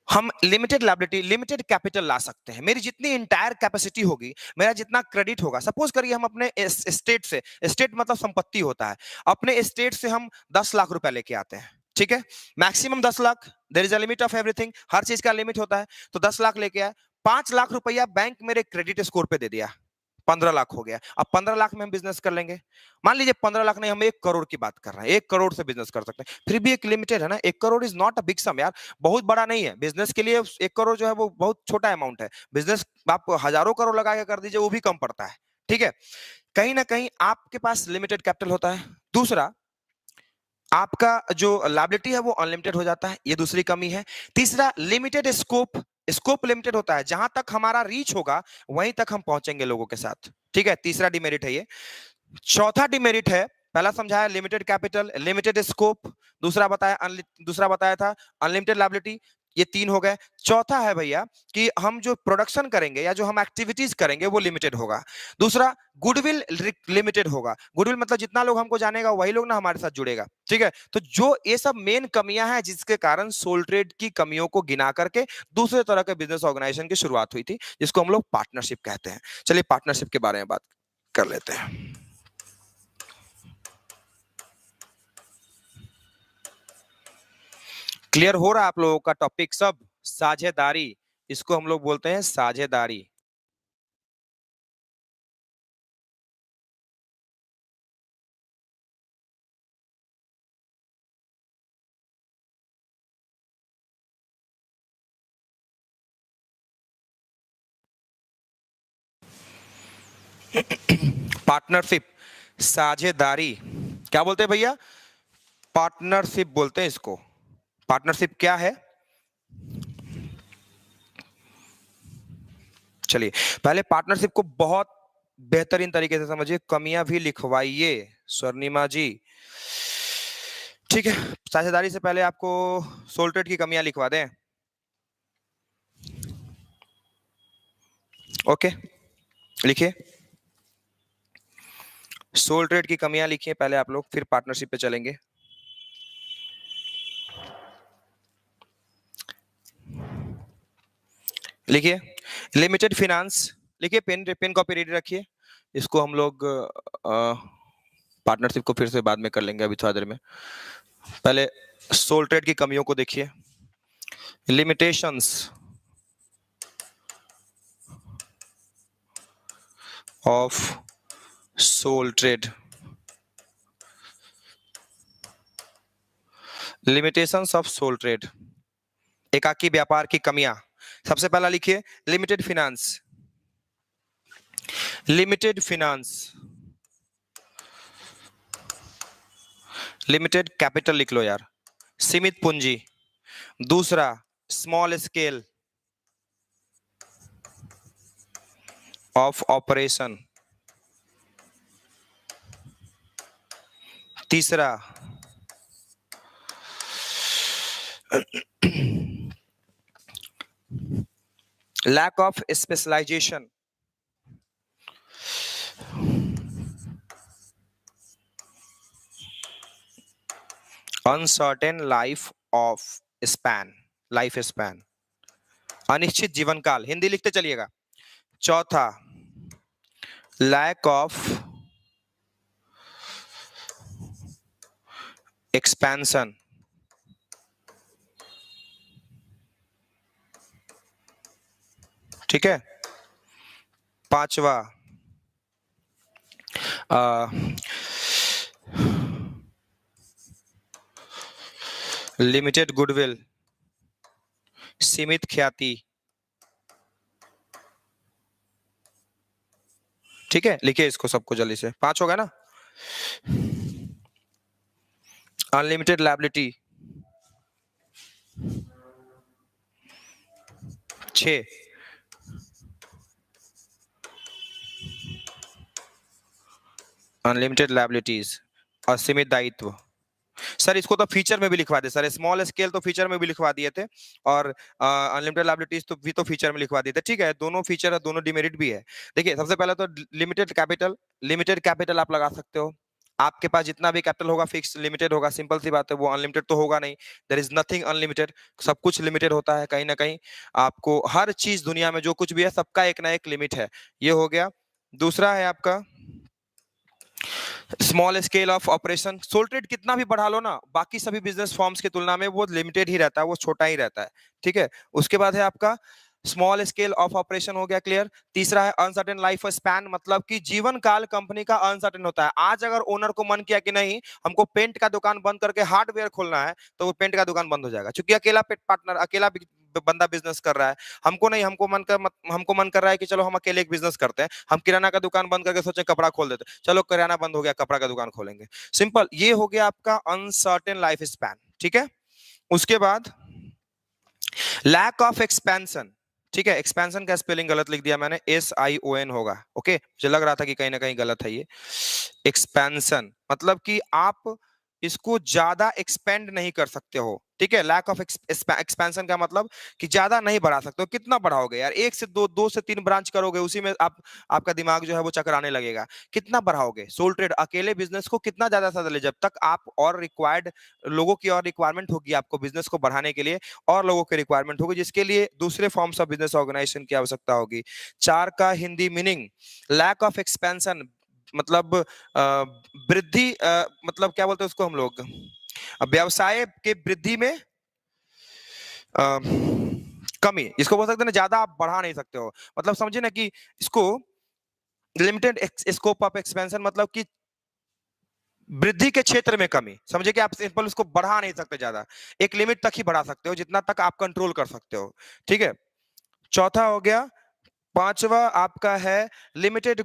हम लिमिटेड लायबिलिटी लिमिटेड कैपिटल ला सकते हैं। मेरी जितनी इंटायर कैपेसिटी होगी, मेरा जितना क्रेडिट होगा, सपोज करिए हम अपने स्टेट से, स्टेट मतलब संपत्ति होता है, अपने स्टेट से हम 10 लाख रुपए लेके आते हैं, ठीक है, maximum 10 lakh, there is a limit of everything, हर चीज का लिमिट होता है। तो 10 लाख लेके आए, 5 लाख रुपया बैंक मेरे क्रेडिट स्कोर पे दे दिया, 15 लाख हो गया। अब 15 लाख में हम बिजनेस कर लेंगे। मान लीजिए 15 लाख नहीं, हम 1 करोड़ की बात कर रहे हैं, 1 करोड़ से बिजनेस कर सकते हैं, फिर भी एक लिमिटेड है ना। 1 crore is not a big sum यार, बहुत बड़ा नहीं है बिजनेस के लिए। 1 करोड़ जो है वो बहुत छोटा अमाउंट है। बिजनेस आप हजारों करोड़ लगा के कर दीजिए, वो भी कम पड़ता है, ठीक है। कहीं ना कहीं आपके पास लिमिटेड कैपिटल होता है। दूसरा, आपका जो लायबिलिटी है वो अनलिमिटेड हो जाता है, ये दूसरी कमी है। तीसरा, लिमिटेड स्कोप, स्कोप लिमिटेड होता है, जहां तक हमारा रीच होगा वहीं तक हम पहुंचेंगे लोगों के साथ, ठीक है। तीसरा डिमेरिट है ये। चौथा डिमेरिट है, पहला समझाया लिमिटेड कैपिटल, लिमिटेड स्कोप, दूसरा बताया था अनलिमिटेड लायबिलिटी, ये 3 हो गए। चौथा है भैया कि हम जो प्रोडक्शन करेंगे या जो हम एक्टिविटीज करेंगे वो लिमिटेड होगा। दूसरा, गुडविल लिमिटेड होगा। गुडविल मतलब जितना लोग हमको जानेगा वही लोग ना हमारे साथ जुड़ेगा, ठीक है। तो जो ये सब मेन कमियां हैं जिसके कारण सोल ट्रेड की कमियों को गिना करके दूसरे तरह के बिजनेस ऑर्गेनाइजेशन की शुरुआत हुई थी, जिसको हम लोग पार्टनरशिप कहते हैं। चलिए पार्टनरशिप के बारे में बात कर लेते हैं। क्लियर हो रहा है आप लोगों का टॉपिक सब? साझेदारी, इसको हम लोग बोलते हैं साझेदारी। पार्टनरशिप, साझेदारी, क्या बोलते हैं भैया? पार्टनरशिप बोलते हैं इसको। पार्टनरशिप क्या है? चलिए पहले पार्टनरशिप को बहुत बेहतरीन तरीके से समझिए, कमियां भी लिखवाइए स्वर्णिमा जी, ठीक है। साझेदारी से पहले आपको सोल ट्रेड की कमियां लिखवा दें, ओके। लिखिए सोल ट्रेड की कमियां लिखिए पहले आप लोग, फिर पार्टनरशिप पे चलेंगे। लिखिए लिमिटेड फिनांस, लिखिए, पेन पेन कॉपी रेडी रखिए। इसको हम लोग पार्टनरशिप को फिर से बाद में कर लेंगे, अभी थोड़ा देर में। पहले सोल ट्रेड की कमियों को देखिए। Limitations of sole trade, limitations of sole trade, एकाकी व्यापार की कमियां। सबसे पहला लिखिए limited finance, limited finance, limited capital लिख लो यार, सीमित पूंजी। दूसरा, स्मॉल स्केल ऑफ ऑपरेशन। तीसरा, lack of specialisation, uncertain life of span, life span, अनिश्चित जीवन काल, हिंदी लिखते चलिएगा। चौथा, लैक ऑफ एक्सपेंशन, ठीक है। पांचवा लिमिटेड गुडविल, सीमित ख्याति। ठीक है, लिखिए इसको सबको जल्दी से, 5 होगा ना। अनलिमिटेड लायबिलिटी 6, अनलिमिटेड लायबिलिटीज, असीमित दायित्व। सर इसको तो फीचर में भी लिखवा दे सर, स्मॉल स्केल तो फीचर में भी लिखवा दिए थे और अनलिमिटेड लायबिलिटीज तो भी तो फीचर में लिखवा दिए थे। ठीक है, दोनों फीचर है, दोनों डिमेरिट भी है। देखिए सबसे पहले तो लिमिटेड कैपिटल आप लगा सकते हो। आपके पास जितना भी कैपिटल होगा फिक्स लिमिटेड होगा, सिंपल सी बात है, वो अनलिमिटेड तो होगा नहीं। देयर इज नथिंग अनलिमिटेड, सब कुछ लिमिटेड होता है कहीं ना कहीं। आपको हर चीज दुनिया में जो कुछ भी है सबका एक ना एक लिमिट है, ये हो गया। दूसरा है आपका small scale of operation. Sole trade कितना भी बढ़ा लो ना, बाकी सभी बिजनेस फॉर्म्स की तुलना में वो लिमिटेड ही रहता है, वो छोटा ही रहता है। ठीक है, उसके बाद है आपका स्मॉल स्केल ऑफ ऑपरेशन, हो गया क्लियर। तीसरा है अनसर्टेन लाइफ स्पैन, मतलब कि जीवन काल कंपनी का अनसर्टेन होता है। आज अगर ओनर को मन किया कि नहीं हमको पेंट का दुकान बंद करके हार्डवेयर खोलना है, तो वो पेंट का दुकान बंद हो जाएगा, क्योंकि अकेला पेट पार्टनर, अकेला बंदा बिजनेस कर रहा है। हमको नहीं, हमको मन कर रहा है कि चलो हम अकेले एक बिजनेस करते हैं, हम किराना का दुकान बंद करके सोचे कपड़ा खोल देते, चलो किराना बंद हो गया कपड़ा का दुकान खोलेंगे। सिंपल, ये हो गया आपका अनसर्टेन लाइफ स्पैन। ठीक है, उसके बाद लैक ऑफ एक्सपेंशन। ठीक है, एक्सपेंशन का स्पेलिंग गलत लिख दिया मैंने, SION होगा। ओके, मुझे लग रहा था कि कहीं ना कहीं गलत है ये। एक्सपेंशन मतलब कि आप इसको ज्यादा एक्सपेंड नहीं कर सकते हो। ठीक है, लैक ऑफ एक्सपेंशन का मतलब कि ज्यादा नहीं बढ़ा सकते हो। कितना बढ़ाओगे यार, एक से दो, दो से तीन ब्रांच करोगे, उसी में आपका दिमाग जो है वो चकराने लगेगा। कितना बढ़ाओगे? सोल ट्रेड अकेले बिजनेस को कितना ज्यादा से ज्यादा, जब तक आप और रिक्वायर्ड लोगों की और रिक्वायरमेंट होगी आपको बिजनेस को बढ़ाने के लिए, और लोगों की रिक्वायरमेंट होगी, जिसके लिए दूसरे फॉर्म्स ऑफ बिजनेस ऑर्गेनाइजेशन की आवश्यकता होगी। 4 का Hindi meaning, lack of expansion मतलब वृद्धि, मतलब क्या बोलते हैं उसको हम लोग, व्यवसाय के वृद्धि में कमी, इसको बोल सकते हैं ना, ज्यादा आप बढ़ा नहीं सकते हो। मतलब समझे ना कि इसको लिमिटेड स्कोप ऑफ एक्सपेंशन, मतलब कि वृद्धि के क्षेत्र में कमी, समझे कि आप सिंपल उसको बढ़ा नहीं सकते ज्यादा, एक लिमिट तक ही बढ़ा सकते हो जितना तक आप कंट्रोल कर सकते हो। ठीक है, चौथा हो गया। पांचवा आपका है लिमिटेड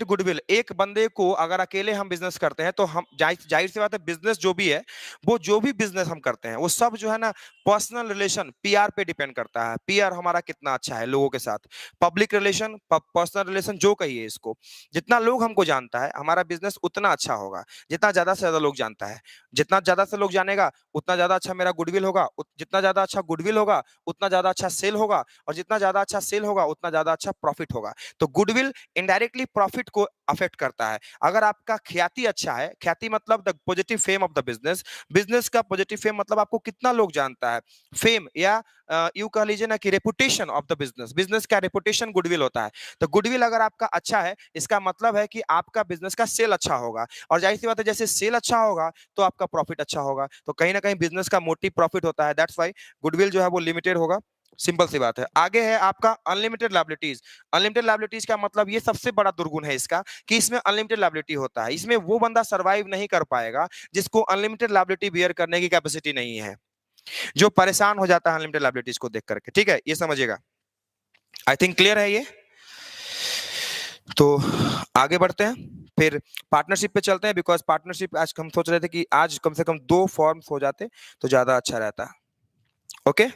गुडविल। एक बंदे को अगर अकेले हम बिजनेस करते हैं तो हम जाहिर सी बात है, बिजनेस जो भी है, वो जो भी बिजनेस हम करते हैं वो सब जो है ना पर्सनल रिलेशन, PR पे डिपेंड करता है। PR हमारा कितना अच्छा है लोगों के साथ, पब्लिक रिलेशन, पर्सनल रिलेशन जो कहिए इसको, जितना लोग हमको जानता है हमारा बिजनेस उतना अच्छा होगा। जितना ज्यादा से ज्यादा लोग जानता है, जितना ज्यादा से लोग जानेगा उतना ज्यादा अच्छा मेरा गुडविल होगा, जितना ज्यादा अच्छा गुडविल होगा उतना ज्यादा अच्छा सेल होगा, और जितना ज्यादा अच्छा सेल होगा उतना ज्यादा अच्छा प्रॉफिट होगा। तो गुडविल इनडायरेक्टली प्रॉफिट को अफेक्ट करता है। अगर आपका ख्याति अच्छा है, ख्याति मतलब the positive fame of the business, business का पॉजिटिव फेम मतलब आपको कितना लोग जानता है, फेम या यू कह लीजिए ना कि reputation of the business, business का रेपुटेशन गुडविल होता है। तो गुडविल अगर आपका अच्छा है, इसका मतलब है कि आपका बिजनेस का सेल अच्छा होगा, और जाहिर सी बात है जैसे सेल अच्छा होगा तो आपका प्रॉफिट अच्छा होगा। तो कहीं ना कहीं बिजनेस का मोटिव प्रॉफिट होता है, दैट्स व्हाई गुडविल जो है वो लिमिटेड होगा। सिंपल सी बात है। आगे है आपका अनलिमिटेड लायबिलिटीज। अनलिमिटेड लायबिलिटीज का मतलब, ये सबसे बड़ा दुर्गुण है इसका, कि इसमें अनलिमिटेड लायबिलिटी होता है। इसमें वो बंदा सरवाइव नहीं कर पाएगा जिसको अनलिमिटेड लायबिलिटी बियर करने की कैपेसिटी नहीं है, जो परेशान हो जाता है अनलिमिटेड लायबिलिटीज को देख करके। ठीक है, ये समझिएगा। आई थिंक क्लियर है ये। तो आगे बढ़ते हैं, फिर पार्टनरशिप पे चलते हैं, बिकॉज पार्टनरशिप आज हम सोच रहे थे कि आज कम से कम 2 फॉर्म्स हो जाते तो ज्यादा अच्छा रहता। ओके,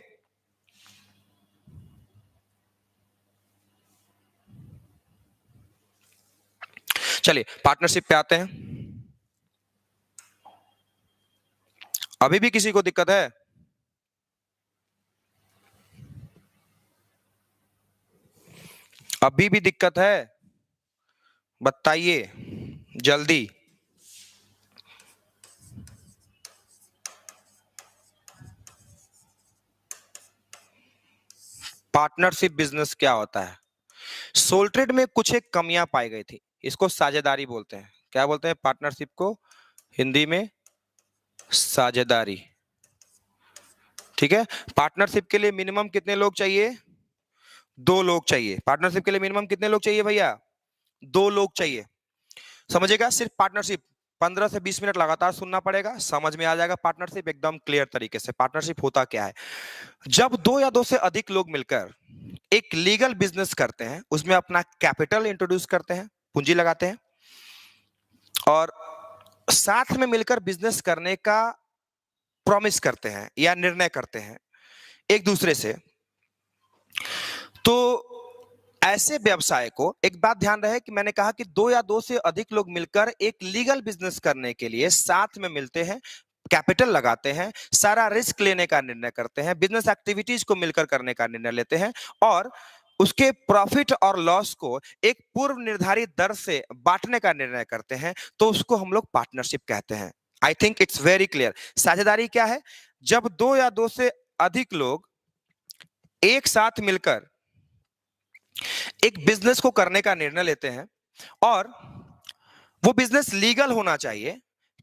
चलिए पार्टनरशिप पे आते हैं। अभी भी किसी को दिक्कत है? अभी भी दिक्कत है? बताइए जल्दी। पार्टनरशिप बिजनेस क्या होता है? सोल ट्रेड में कुछ एक कमियां पाई गई थी, इसको साझेदारी बोलते हैं। क्या बोलते हैं पार्टनरशिप को हिंदी में? साझेदारी। ठीक है, पार्टनरशिप के लिए मिनिमम कितने लोग चाहिए? 2 लोग चाहिए। पार्टनरशिप के लिए मिनिमम कितने लोग चाहिए भैया? 2 लोग चाहिए। समझिएगा, सिर्फ पार्टनरशिप 15 से 20 मिनट लगातार सुनना पड़ेगा, समझ में आ जाएगा पार्टनरशिप एकदम क्लियर तरीके से। पार्टनरशिप होता क्या है? जब 2 या 2 से अधिक लोग मिलकर एक लीगल बिजनेस करते हैं, उसमें अपना कैपिटल इंट्रोड्यूस करते हैं, पूंजी लगाते हैं, और साथ में मिलकर बिजनेस करने का प्रॉमिस करते हैं या निर्णय करते हैं एक दूसरे से, तो ऐसे व्यवसाय को, एक बात ध्यान रहे कि मैंने कहा कि 2 या 2 से अधिक लोग मिलकर एक लीगल बिजनेस करने के लिए साथ में मिलते हैं, कैपिटल लगाते हैं, सारा रिस्क लेने का निर्णय करते हैं, बिजनेस एक्टिविटीज को मिलकर करने का निर्णय लेते हैं, और उसके प्रॉफिट और लॉस को एक पूर्व निर्धारित दर से बांटने का निर्णय करते हैं, तो उसको हम लोग पार्टनरशिप कहते हैं। I think it's very clear. साझेदारी क्या है? जब 2 या 2 से अधिक लोग एक साथ मिलकर एक बिजनेस को करने का निर्णय लेते हैं, और वो बिजनेस लीगल होना चाहिए,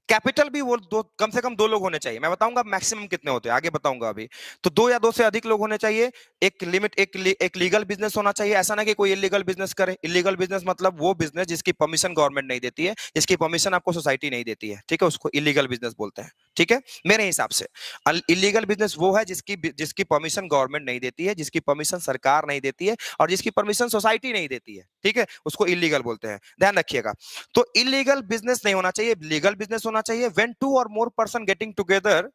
कैपिटल भी वो दो, कम से कम 2 लोग होने चाहिए। मैं बताऊंगा मैक्सिमम कितने होते हैं, आगे बताऊंगा अभी। तो 2 या 2 से अधिक लोग होने चाहिए, एक लिमिट, एक लीगल बिजनेस होना चाहिए। ऐसा ना कि कोई इलीगल बिजनेस करे। इलीगल बिजनेस मतलब वो बिजनेस जिसकी परमिशन गवर्नमेंट नहीं देती है, जिसकी परमिशन आपको सोसाइटी नहीं देती है, ठीक है, उसको इलीगल बिजनेस बोलते हैं। ठीक है, मेरे हिसाब से इलीगल बिजनेस वो है जिसकी जिसकी परमिशन गवर्नमेंट नहीं देती है, जिसकी परमिशन सरकार नहीं देती है, और जिसकी परमिशन सोसाइटी नहीं देती है, ठीक है, उसको इलीगल बोलते हैं, ध्यान रखिएगा। तो इलीगल बिजनेस नहीं होना चाहिए, लीगल बिजनेस होना चाहिए। व्हेन 2 और more person getting together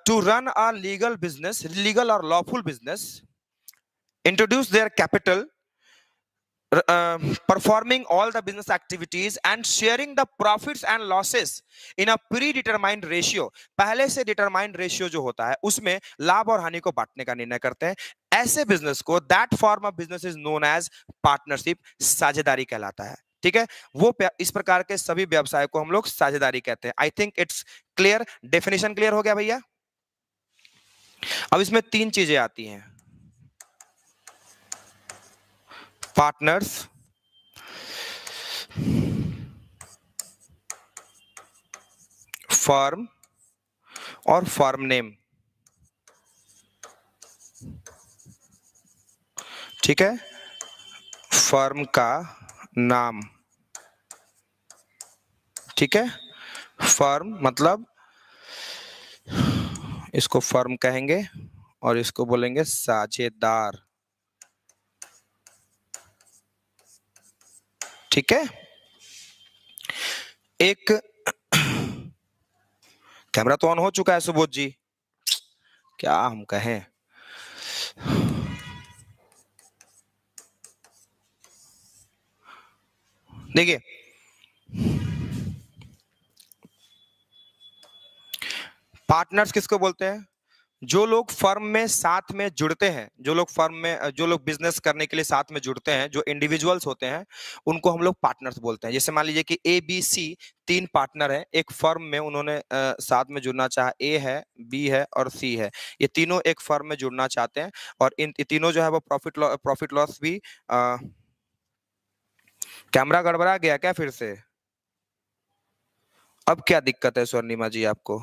to run a legal business, legal और lawful business, introduce their capital, performing all the business activities and sharing the profits and losses in a predetermined ratio। पहले से determined ratio जो होता है उसमें लाभ और हानि को बांटने का निर्णय करते हैं। ऐसे बिजनेस को, that form of business is known as partnership, साझेदारी कहलाता है। ठीक है, वो इस प्रकार के सभी व्यवसाय को हम लोग साझेदारी कहते हैं। I think it's clear. Definition clear हो गया भैया? अब इसमें 3 चीजें आती हैं, पार्टनर्स, फर्म और फर्म नेम। ठीक है, फर्म का नाम, ठीक है, फर्म मतलब इसको फर्म कहेंगे और इसको बोलेंगे साझेदार। ठीक है, एक कैमरा तो ऑन हो चुका है सुबोध जी, क्या हम कहें। देखिए, पार्टनर्स किसको बोलते हैं? जो लोग फर्म में साथ में जुड़ते हैं, जो लोग फर्म में, जो लोग बिजनेस करने के लिए साथ में जुड़ते हैं, जो इंडिविजुअल्स होते हैं, उनको हम लोग पार्टनर्स बोलते हैं। जैसे मान लीजिए कि ए बी सी 3 पार्टनर है एक फर्म में, उन्होंने साथ में जुड़ना चाहा, ए है, बी है और सी है, ये तीनों एक फर्म में जुड़ना चाहते हैं, और इन तीनों जो है वो प्रॉफिट लॉस भी कैमरा गड़बड़ा गया क्या फिर से? अब क्या दिक्कत है स्वर्णिमा जी आपको?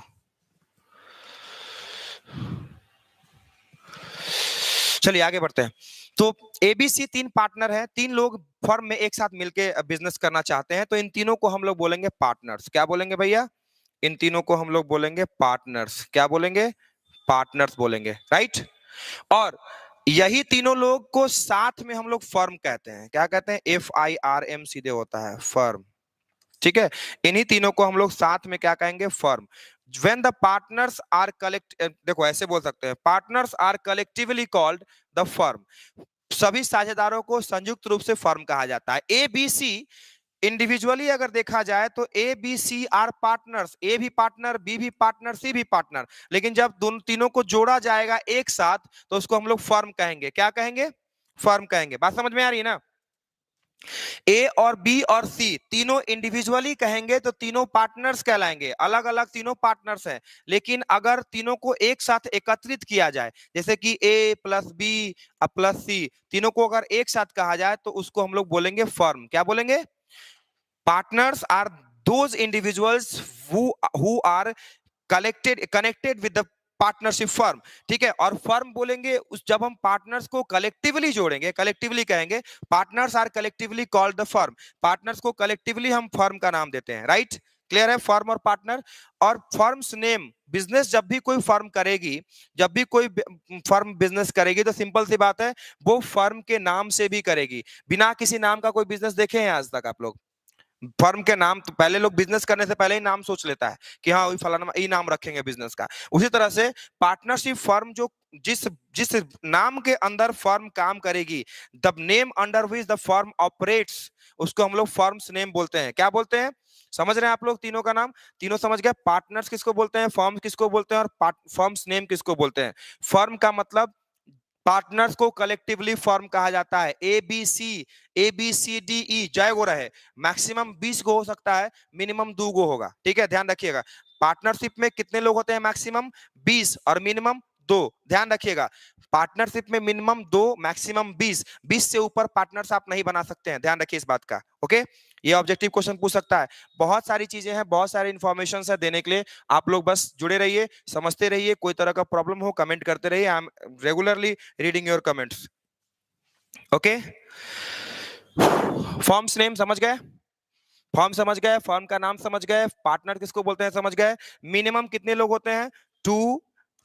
चलिए आगे बढ़ते हैं। तो एबीसी 3 पार्टनर है, 3 लोग फर्म में एक साथ मिलके बिजनेस करना चाहते हैं, तो इन तीनों को हम लोग बोलेंगे पार्टनर्स। क्या बोलेंगे भैया? इन तीनों को हम लोग बोलेंगे पार्टनर्स। क्या बोलेंगे? पार्टनर्स बोलेंगे, राइट। और यही तीनों लोग को साथ में हम लोग फर्म कहते हैं। क्या कहते हैं? FIRM सीधे होता है, फर्म। ठीक है, इन्हीं तीनों को हम लोग साथ में क्या कहेंगे? Firm. When the partners are देखो ऐसे बोल सकते हैं, partners are collectively called the firm. सभी साझेदारों को संयुक्त रूप से फर्म कहा जाता है। ए बी सी इंडिविजुअली अगर देखा जाए तो A B C are partners, A भी पार्टनर, बी भी पार्टनर, सी भी पार्टनर, लेकिन जब दोनों तीनों को जोड़ा जाएगा एक साथ तो उसको हम लोग फर्म कहेंगे। क्या कहेंगे? फर्म कहेंगे। बात समझ में आ रही है ना? ए और बी और सी तीनों इंडिविजुअली कहेंगे तो तीनों पार्टनर्स कहलाएंगे, अलग अलग तीनों पार्टनर्स हैं। लेकिन अगर तीनों को एक साथ एकत्रित किया जाए, जैसे कि ए प्लस बी प्लस सी, तीनों को अगर एक साथ कहा जाए तो उसको हम लोग बोलेंगे फर्म। क्या बोलेंगे? Partners are those individuals who are connected with the partnership firm, ठीक है। और फर्म बोलेंगे उस जब हम पार्टनर्स को कलेक्टिवली जोड़ेंगे, कलेक्टिवली कहेंगे partners are collectively called the firm, partners को कलेक्टिवली हम फर्म का नाम देते हैं, राइट। क्लियर है, फर्म और पार्टनर। और फर्म्स नेम, बिजनेस जब भी कोई फर्म करेगी, जब भी कोई फर्म बिजनेस करेगी तो सिंपल सी बात है वो फर्म के नाम से भी करेगी। बिना किसी नाम का कोई बिजनेस देखे हैं आज तक आप लोग? फर्म के नाम तो पहले लोग बिजनेस करने से पहले ही नाम सोच लेता है कि हाँ वही फलाना ये नाम रखेंगे बिजनेस का। उसी तरह से पार्टनरशिप फर्म जो जिस जिस नाम के अंदर फर्म काम करेगी, the name under which the firm operates, उसको हम लोग फर्म्स नेम बोलते हैं। क्या बोलते हैं? समझ रहे हैं आप लोग? तीनों का नाम तीनों समझ गए। पार्टनर्स किसको बोलते हैं, फर्म किसको बोलते हैं, और फर्म्स नेम किसको बोलते हैं। फर्म का मतलब पार्टनर्स को कलेक्टिवली फर्म कहा जाता है। ABCD E जय गो रहे, मैक्सिमम 20 गो हो सकता है, मिनिमम 2 गो होगा, ठीक है, ध्यान रखिएगा। पार्टनरशिप में कितने लोग होते हैं? मैक्सिमम 20 और मिनिमम 2, ध्यान रखिएगा। पार्टनरशिप में मिनिमम 2, मैक्सिमम 20 से ऊपर पार्टनर्स आप नहीं बना सकते हैं, ध्यान रखिए इस बात का। ओके, ये ऑब्जेक्टिव क्वेश्चन पूछ सकता है। बहुत सारी चीजें हैं, बहुत सारी इंफॉर्मेशन है देने के लिए, आप लोग बस जुड़े रहिए, समझते रहिए। कोई तरह का प्रॉब्लम हो कमेंट करते रहिए, I am regularly reading your comments. Okay, forms name समझ गए, फॉर्म समझ गए, फॉर्म का नाम समझ गए, पार्टनर किसको बोलते हैं समझ गए। मिनिमम कितने लोग होते हैं? 2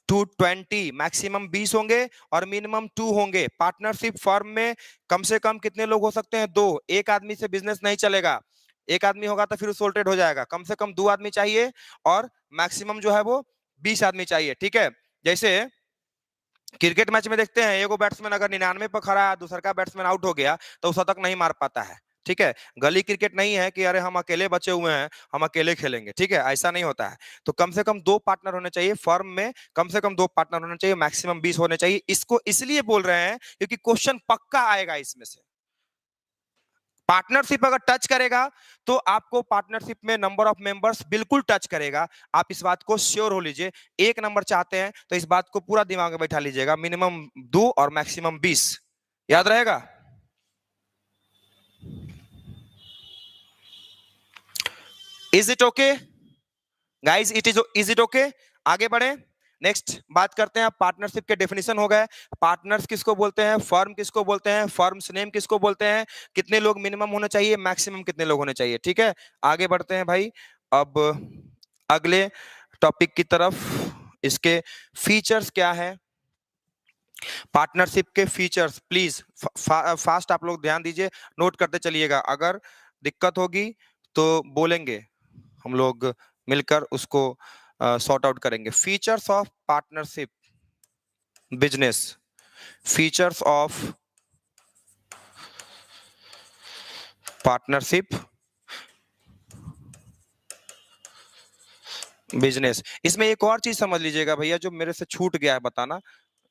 to 20, मैक्सिमम 20 होंगे और मिनिमम 2 होंगे। पार्टनरशिप फर्म में कम से कम कितने लोग हो सकते हैं? 2। एक आदमी से बिजनेस नहीं चलेगा, एक आदमी होगा तो फिर सोल्टेड हो जाएगा। कम से कम 2 आदमी चाहिए और मैक्सिमम जो है वो 20 आदमी चाहिए, ठीक है। जैसे क्रिकेट मैच में देखते हैं, एगो बैट्समैन अगर 99 पर खड़ा है, दूसरा का बैट्समैन आउट हो गया तो वो शतक नहीं मार पाता है, ठीक है। गली क्रिकेट नहीं है कि अरे हम अकेले बचे हुए हैं हम अकेले खेलेंगे, ठीक है, ऐसा नहीं होता है। तो कम से कम 2 पार्टनर होने चाहिए फर्म में, कम से कम 2 पार्टनर होने चाहिए, मैक्सिमम 20 होने चाहिए। इसको इसलिए बोल रहे हैं क्योंकि क्वेश्चन पक्का आएगा इसमें से। पार्टनरशिप अगर टच करेगा तो आपको पार्टनरशिप में नंबर ऑफ मेंबर्स बिल्कुल टच करेगा, आप इस बात को श्योर हो लीजिए। 1 नंबर चाहते हैं तो इस बात को पूरा दिमाग में बैठा लीजिएगा, मिनिमम 2 और मैक्सिमम 20, याद रहेगा। Is it okay guys? Is it okay? आगे बढ़े, नेक्स्ट बात करते हैं। पार्टनरशिप के डेफिनेशन हो गए, पार्टनर्स किसको बोलते हैं, फर्म किसको बोलते हैं, फर्म्स नेम किसको बोलते हैं, कितने लोग मिनिमम होने चाहिए, मैक्सिमम कितने लोग होने चाहिए, ठीक है। आगे बढ़ते हैं भाई अब अगले टॉपिक की तरफ। इसके फीचर्स क्या है, पार्टनरशिप के फीचर्स प्लीज फास्ट आप लोग ध्यान दीजिए, नोट करते चलिएगा। अगर दिक्कत होगी तो बोलेंगे, हम लोग मिलकर उसको सॉर्ट आउट करेंगे। Features of partnership business, features of partnership business. इसमें एक और चीज समझ लीजिएगा भैया, जो मेरे से छूट गया है बताना।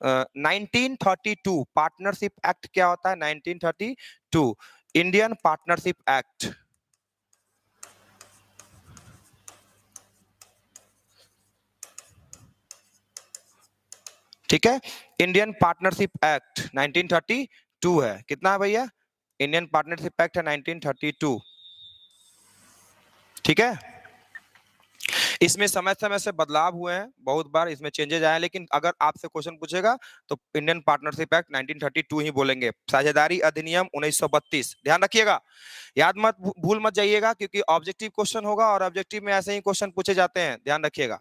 1932 पार्टनरशिप एक्ट क्या होता है? 1932 इंडियन पार्टनरशिप एक्ट, ठीक है। इंडियन पार्टनरशिप एक्ट 1932 है। कितना है भैया? इंडियन पार्टनरशिप एक्ट है 1932, ठीक है। इसमें समय समय से बदलाव हुए हैं, बहुत बार इसमें चेंजेस आए, लेकिन अगर आपसे क्वेश्चन पूछेगा तो इंडियन पार्टनरशिप एक्ट 1932 ही बोलेंगे। साझेदारी अधिनियम 1932, ध्यान रखिएगा, याद मत भूल मत जाइएगा, क्योंकि ऑब्जेक्टिव क्वेश्चन होगा और ऑब्जेक्टिव में ऐसे ही क्वेश्चन पूछे जाते हैं, ध्यान रखिएगा।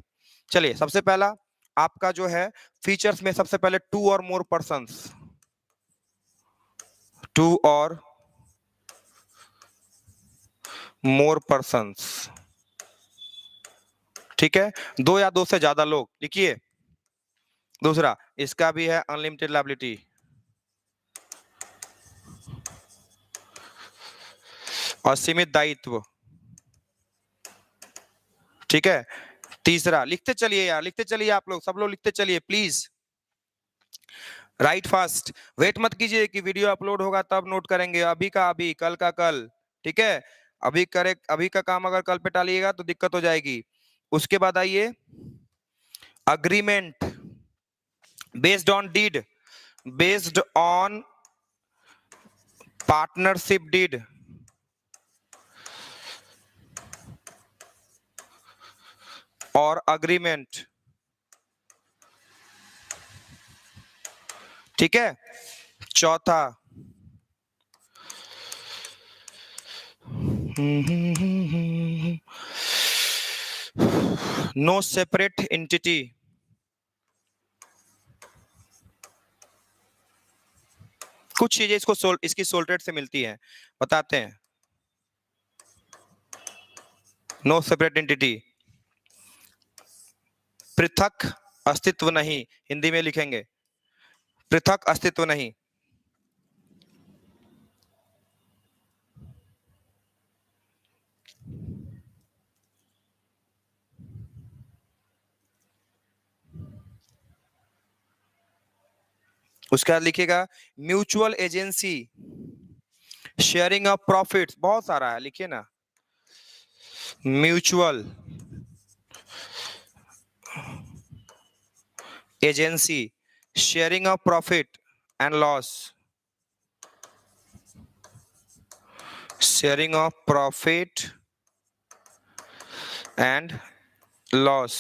चलिए, सबसे पहला आपका जो है फीचर्स में सबसे पहले 2 और मोर पर्संस, 2 और मोर पर्संस, ठीक है, 2 या 2 से ज्यादा लोग, लिखिए। दूसरा इसका भी है अनलिमिटेड लायबिलिटी, असीमित दायित्व, ठीक है। तीसरा, लिखते चलिए यार, लिखते चलिए आप लोग, सब लोग लिखते चलिए प्लीज, राइट फास्ट, वेट मत कीजिए कि वीडियो अपलोड होगा तब नोट करेंगे, अभी का अभी, कल का कल, ठीक है। अभी करे, अभी का काम अगर कल पे टालिएगा तो दिक्कत हो जाएगी। उसके बाद आइए agreement based on deed, based on partnership deed, और अग्रीमेंट ठीक है। चौथा, नो सेपरेट एंटिटी। कुछ चीजें इसकी सोल्ट्रेट से मिलती हैं, बताते हैं। नो सेपरेट एंटिटी, पृथक अस्तित्व नहीं, हिंदी में लिखेंगे पृथक अस्तित्व नहीं। उसके बाद लिखिएगा mutual agency, sharing of profits, बहुत सारा है, लिखिए ना। Mutual agency, sharing of profit and loss, sharing of profit and loss.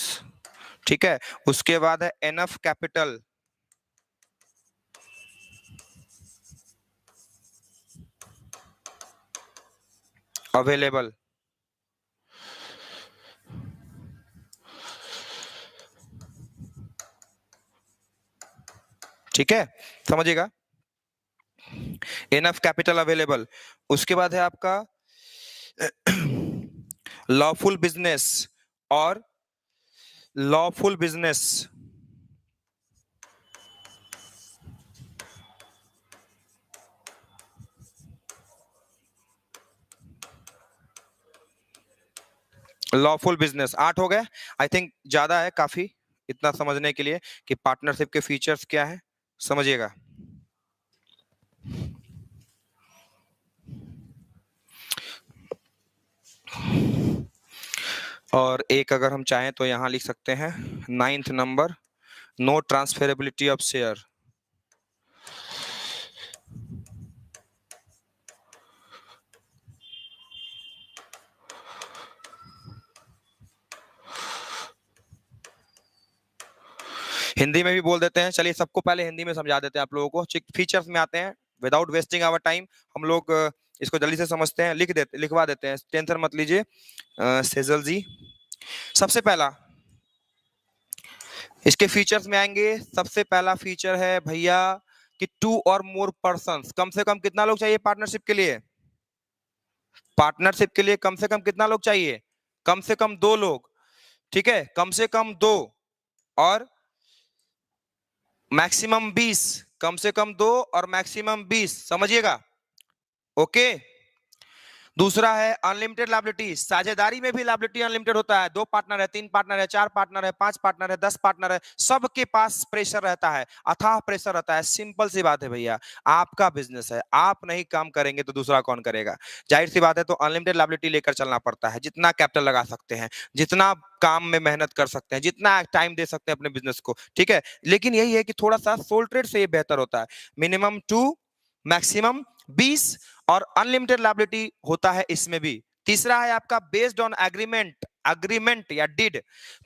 ठीक है। उसके बाद है एनफ कैपिटल, अवेलेबल। ठीक है, समझिएगा, इनफ कैपिटल अवेलेबल। उसके बाद है आपका लॉफुल बिजनेस और लॉफुल बिजनेस, लॉफुल बिजनेस। 8 हो गए, आई थिंक ज्यादा है काफी इतना समझने के लिए कि पार्टनरशिप के फीचर्स क्या है, समझिएगा। और एक अगर हम चाहें तो यहां लिख सकते हैं 9th number, no transferability of share. Hindi में भी बोल देते हैं, चलिए सबको पहले हिंदी में समझा देते हैं आप लोगों को। फीचर्स में आते हैं, विदाउट वेस्टिंग आवर टाइम हम लोग इसको जल्दी से समझते हैं, लिखवा देते हैं, टेंशन मत लीजिए सेजल जी। सबसे पहला इसके फीचर्स में आएंगे, सबसे पहला फीचर है भैया कि 2 और मोर पर्संस, कम से कम कितना लोग चाहिए पार्टनरशिप के लिए? पार्टनरशिप के लिए कम से कम कितना लोग चाहिए? कम से कम 2 लोग। ठीक है, कम से कम 2 और मैक्सिमम 20, कम से कम 2 और मैक्सिमम 20, समझिएगा। ओके। दूसरा है अनलिमिटेड लायबिलिटी, साझेदारी में भी लायबिलिटी अनलिमिटेड होता है। 2 पार्टनर है, 3 पार्टनर है, 4 पार्टनर है, 5 पार्टनर है, 10 पार्टनर है, सबके पास प्रेशर रहता है, अथाह प्रेशर रहता है। सिंपल सी बात है भैया, आपका बिजनेस है, आप नहीं काम करेंगे तो दूसरा कौन करेगा? जाहिर सी बात है, तो अनलिमिटेड लायबिलिटी लेकर चलना पड़ता है। जितना कैपिटल लगा सकते हैं, जितना काम में मेहनत कर सकते हैं, जितना टाइम दे सकते हैं अपने बिजनेस को, ठीक है। लेकिन यही है कि थोड़ा सा सोल ट्रेड से ये बेहतर होता है, मिनिमम 2 मैक्सिमम 20 और अनलिमिटेड लायबिलिटी होता है इसमें भी। तीसरा है आपका बेस्ड ऑन एग्रीमेंट, अग्रीमेंट या डीड,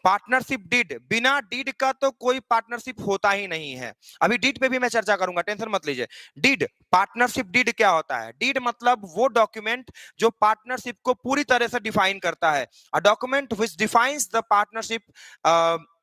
पार्टनरशिप डीड, बिना डीड का तो कोई पार्टनरशिप होता ही नहीं है। अभी डीड पे भी मैं चर्चा करूंगा, टेंशन मत लीजिए। डीड, पार्टनरशिप डीड क्या होता है? डीड मतलब वो डॉक्यूमेंट जो पार्टनरशिप को पूरी तरह से डिफाइन करता है, a document which defines the partnership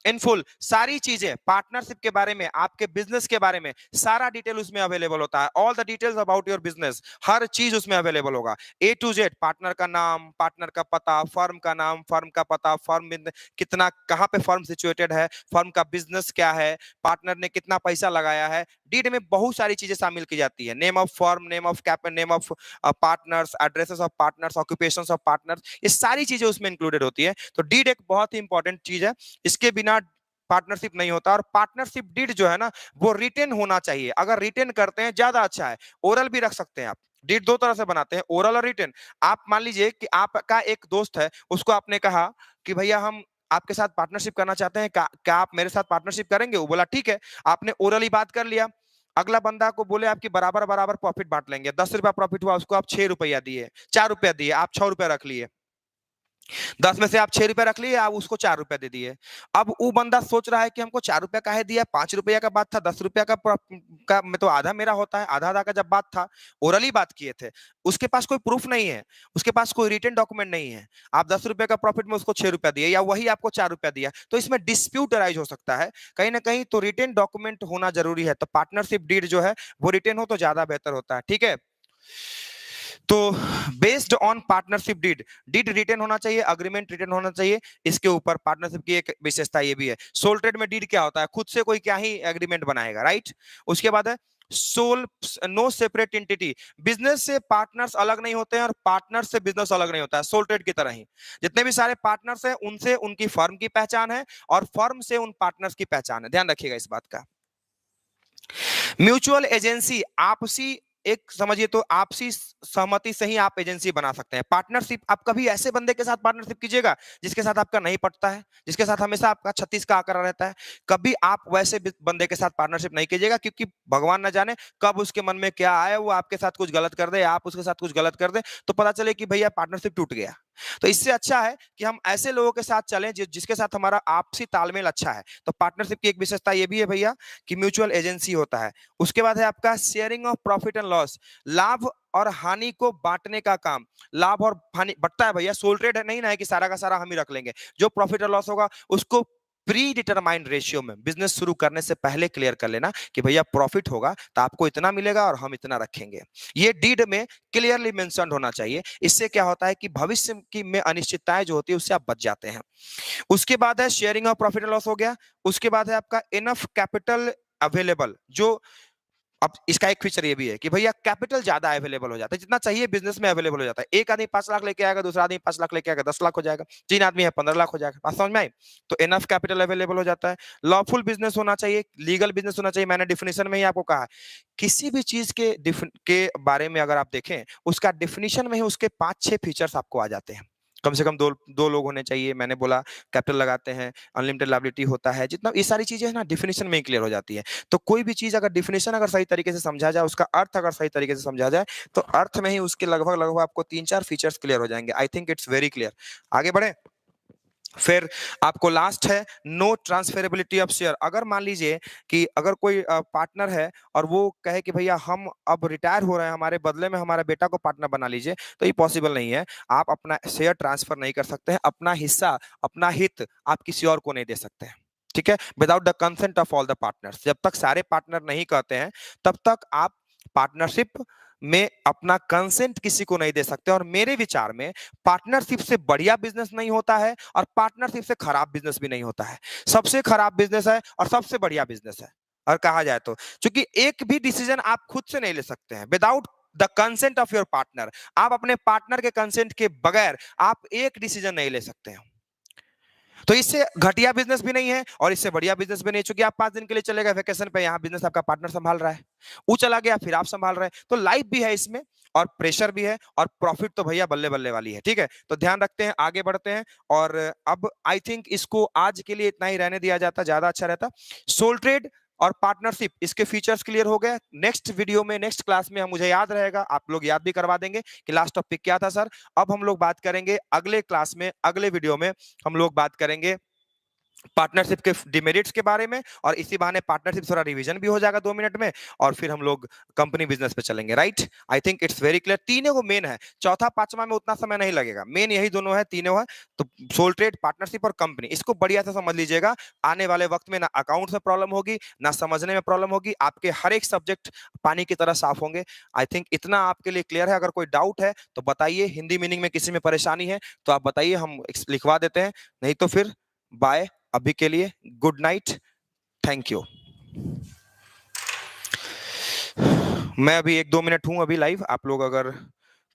in full. सारी चीजें पार्टनरशिप के बारे में, आपके बिजनेस के बारे में सारा डिटेल उसमें अवेलेबल होता है। All the details about your business, हर चीज उसमें अवेलेबल होगा, A to Z। पार्टनर का नाम, पार्टनर का पता, फर्म का नाम, फर्म का पता, फर्म में कितना, कहां पे फर्म सिचुएटेड है, फर्म का बिजनेस क्या है, पार्टनर ने कितना पैसा लगाया है। डीड में बहुत सारी चीजें शामिल की जाती है, name of firm, name of capital, name of partners, addresses of partners, occupations of partners, ये सारी चीजें उसमें इंक्लूडेड होती है। तो डीड एक बहुत ही इंपॉर्टेंट चीज है, इसके बिना पार्टनरशिप नहीं होता। और पार्टनरशिप डीड जो है ना, वो रिटेन होना चाहिए। अगर रिटेन करते हैं ज्यादा अच्छा है, ओरल भी रख सकते हैं आप। डीड 2 तरह से बनाते हैं, ओरल और रिटेन। आप मान लीजिए कि आपका एक दोस्त है, उसको आपने कहा कि भैया हम आपके साथ पार्टनरशिप करना चाहते हैं, क्या आप मेरे साथ पार्टनरशिप करेंगे? वो बोला ठीक है, आपने ओरली बात कर लिया। अगला बंदा को बोले आपकी बराबर बराबर प्रॉफिट बांट लेंगे, 10 रुपया प्रॉफिट हुआ, उसको आप 6 रुपया दिए, 4 रुपया दिए, आप 6 रुपया रख लिए। 10 में से आप 6 रुपए रख लिए, आप उसको 4 रुपए दे दिए। अब वो बंदा सोच रहा है कि हमको 4 रुपए काहे दिया, 5 रुपया का बात था, 10 रुपया का में तो आधा मेरा होता है, आधा आधा का जब बात था, ओरली बात किए थे, उसके पास कोई प्रूफ नहीं है, उसके पास कोई रिटन डॉक्यूमेंट नहीं है। आप 10 रुपए का प्रॉफिट में उसको 6 रुपया दिए, या वही आपको 4 रुपया दिया, तो इसमें डिस्प्यूट अराइज हो सकता है कहीं ना कहीं। तो रिटन डॉक्यूमेंट होना जरूरी है, तो पार्टनरशिप डीड जो है वो रिटन हो तो ज्यादा बेहतर होता है, ठीक है। तो based on partnership deed, deed written होना चाहिए, अग्रीमेंट रिटन होना चाहिए। इसके ऊपर पार्टनरशिप की एक विशेषता ये भी है। सोल ट्रेड में डीड क्या होता है, खुद से कोई क्या ही एग्रीमेंट बनाएगा, राइट। उसके बाद है sole, no separate entity, business से पार्टनर्स अलग नहीं होते हैं और पार्टनर से बिजनेस अलग नहीं होता है, सोल ट्रेड की तरह ही। जितने भी सारे पार्टनर्स हैं उनसे उनकी फर्म की पहचान है और फर्म से उन पार्टनर्स की पहचान है, ध्यान रखिएगा इस बात का। म्यूचुअल एजेंसी, आपसी एक समझिए तो आपसी सहमति से ही आप एजेंसी बना सकते हैं। पार्टनरशिप, आप कभी ऐसे बंदे के साथ पार्टनरशिप कीजिएगा जिसके साथ आपका नहीं पटता है, जिसके साथ हमेशा आपका 36 का आंकड़ा रहता है। कभी आप वैसे बंदे के साथ पार्टनरशिप नहीं कीजिएगा, क्योंकि भगवान न जाने कब उसके मन में क्या आए, वो आपके साथ कुछ गलत कर दे, आप उसके साथ कुछ गलत कर दे, तो पता चले कि भैया पार्टनरशिप टूट गया। तो इससे अच्छा है कि हम ऐसे लोगों के साथ चलें जिसके साथ हमारा आपसी तालमेल अच्छा है। तो पार्टनरशिप की एक विशेषता ये भी है भैया कि म्यूचुअल एजेंसी होता है। उसके बाद है आपका sharing of profit and loss, लाभ और हानि को बांटने का काम। लाभ और हानि बंटता है भैया, सोल ट्रेड नहीं ना है कि सारा का सारा हम ही रख लेंगे। जो प्रॉफिट और लॉस होगा उसको प्री डिटरमाइंड रेशियो में बिजनेस शुरू करने से पहले क्लियर कर लेना कि भैया प्रॉफिट होगा तो आपको इतना मिलेगा और हम इतना रखेंगे। ये डीड में क्लियरली मेंशन होना चाहिए। इससे क्या होता है कि भविष्य की में अनिश्चितताएं जो होती है उससे आप बच जाते हैं। उसके बाद है sharing of profit and loss हो गया। उसके बाद है आपका इनफ कैपिटल अवेलेबल। जो अब इसका एक फीचर ये भी है कि भैया कैपिटल ज्यादा अवेलेबल हो जाता है, जितना चाहिए बिजनेस में अवेलेबल हो जाता है। एक आदमी 5 लाख लेके आएगा, दूसरा आदमी 5 लाख लेके आएगा, 10 लाख हो जाएगा। 3 आदमी है 15 लाख हो जाएगा। बात समझ में आई। तो इनफ कैपिटल अवेलेबल हो जाता है। लॉफुल बिजनेस होना चाहिए, लीगल बिजनेस होना चाहिए। मैंने डिफिनेशन में ही आपको कहा, किसी भी चीज के बारे में अगर आप देखें, उसका डिफिनेशन में ही उसके 5-6 फीचर्स आपको आ जाते हैं। कम से कम दो दो लोग होने चाहिए, मैंने बोला कैपिटल लगाते हैं, अनलिमिटेड लायबिलिटी होता है, जितना ये सारी चीजें ना डिफिनेशन में ही क्लियर हो जाती है। तो कोई भी चीज अगर डिफिनेशन अगर सही तरीके से समझा जाए, उसका अर्थ अगर सही तरीके से समझा जाए, तो अर्थ में ही उसके लगभग लगभग आपको 3-4 फीचर्स क्लियर हो जाएंगे। I think it's very clear. आगे बढ़े। फिर आपको लास्ट है नो ट्रांसफेरेबिलिटी ऑफ शेयर। अगर मान लीजिए कि अगर कोई पार्टनर है और वो कहे कि भैया हम अब रिटायर हो रहे हैं, हमारे बदले में हमारे बेटा को पार्टनर बना लीजिए, तो ये पॉसिबल नहीं है। आप अपना शेयर ट्रांसफर नहीं कर सकते हैं, अपना हिस्सा, अपना हित आप किसी और को नहीं दे सकते हैं, ठीक है, without the consent of all the partners. जब तक सारे पार्टनर नहीं कहते हैं तब तक आप पार्टनरशिप में अपना कंसेंट किसी को नहीं दे सकते। और मेरे विचार में पार्टनरशिप से बढ़िया बिजनेस नहीं होता है और पार्टनरशिप से खराब बिजनेस भी नहीं होता है। सबसे खराब बिजनेस है और सबसे बढ़िया बिजनेस है। और कहा जाए तो क्योंकि एक भी डिसीजन आप खुद से नहीं ले सकते हैं without the consent of your partner. आप अपने पार्टनर के कंसेंट के बगैर आप एक डिसीजन नहीं ले सकते हैं। तो इससे घटिया बिजनेस भी नहीं है और इससे बढ़िया बिजनेस भी नहीं, क्योंकि आप 5 दिन के लिए चले गए वेकेशन पे, यहाँ बिजनेस आपका पार्टनर संभाल रहा है, वो चला गया फिर आप संभाल रहे हैं। तो लाइफ भी है इसमें और प्रेशर भी है और प्रॉफिट तो भैया बल्ले बल्ले वाली है, ठीक है। तो ध्यान रखते हैं, आगे बढ़ते हैं। और अब आई थिंक इसको आज के लिए इतना ही रहने दिया जाता, ज्यादा अच्छा रहता। सोल ट्रेड और पार्टनरशिप, इसके फीचर्स क्लियर हो गए। नेक्स्ट वीडियो में, नेक्स्ट क्लास में हम, मुझे याद रहेगा, आप लोग याद भी करवा देंगे कि लास्ट टॉपिक क्या था सर। अब हम लोग बात करेंगे अगले क्लास में, अगले वीडियो में हम लोग बात करेंगे पार्टनरशिप के डिमेरिट्स के बारे में। और इसी बहाने पार्टनरशिप थोड़ा रिवीजन भी हो जाएगा 2 मिनट में, और फिर हम लोग कंपनी बिजनेस पे चलेंगे, right. I think it's very clear. तीनों को मेन है, चौथा पांचवा में उतना समय नहीं लगेगा, मेन यही दोनों है, तीनों है। तो सोल ट्रेड, पार्टनरशिप और कंपनी, इसको बढ़िया से समझ लीजिएगा। आने वाले वक्त में ना अकाउंट में प्रॉब्लम होगी, ना समझने में प्रॉब्लम होगी, आपके हर एक सब्जेक्ट पानी की तरह साफ होंगे। आई थिंक इतना आपके लिए क्लियर है। अगर कोई डाउट है तो बताइए, हिंदी मीनिंग में किसी में परेशानी है तो आप बताइए, हम लिखवा देते हैं। नहीं तो फिर बाय, अभी के लिए गुड नाइट, थैंक यू। मैं अभी 1-2 मिनट हूं अभी लाइव, आप लोग अगर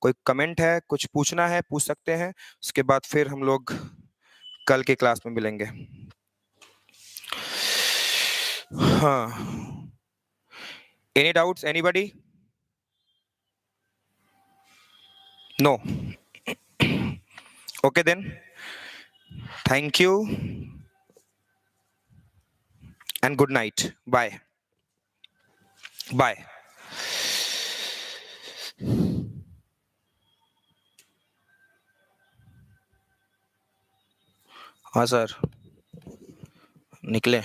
कोई कमेंट है, कुछ पूछना है, पूछ सकते हैं। उसके बाद फिर हम लोग कल के क्लास में मिलेंगे। हाँ, any doubts, anybody? No? Okay then, thank you and good night, bye bye. हाँ सर, निकले।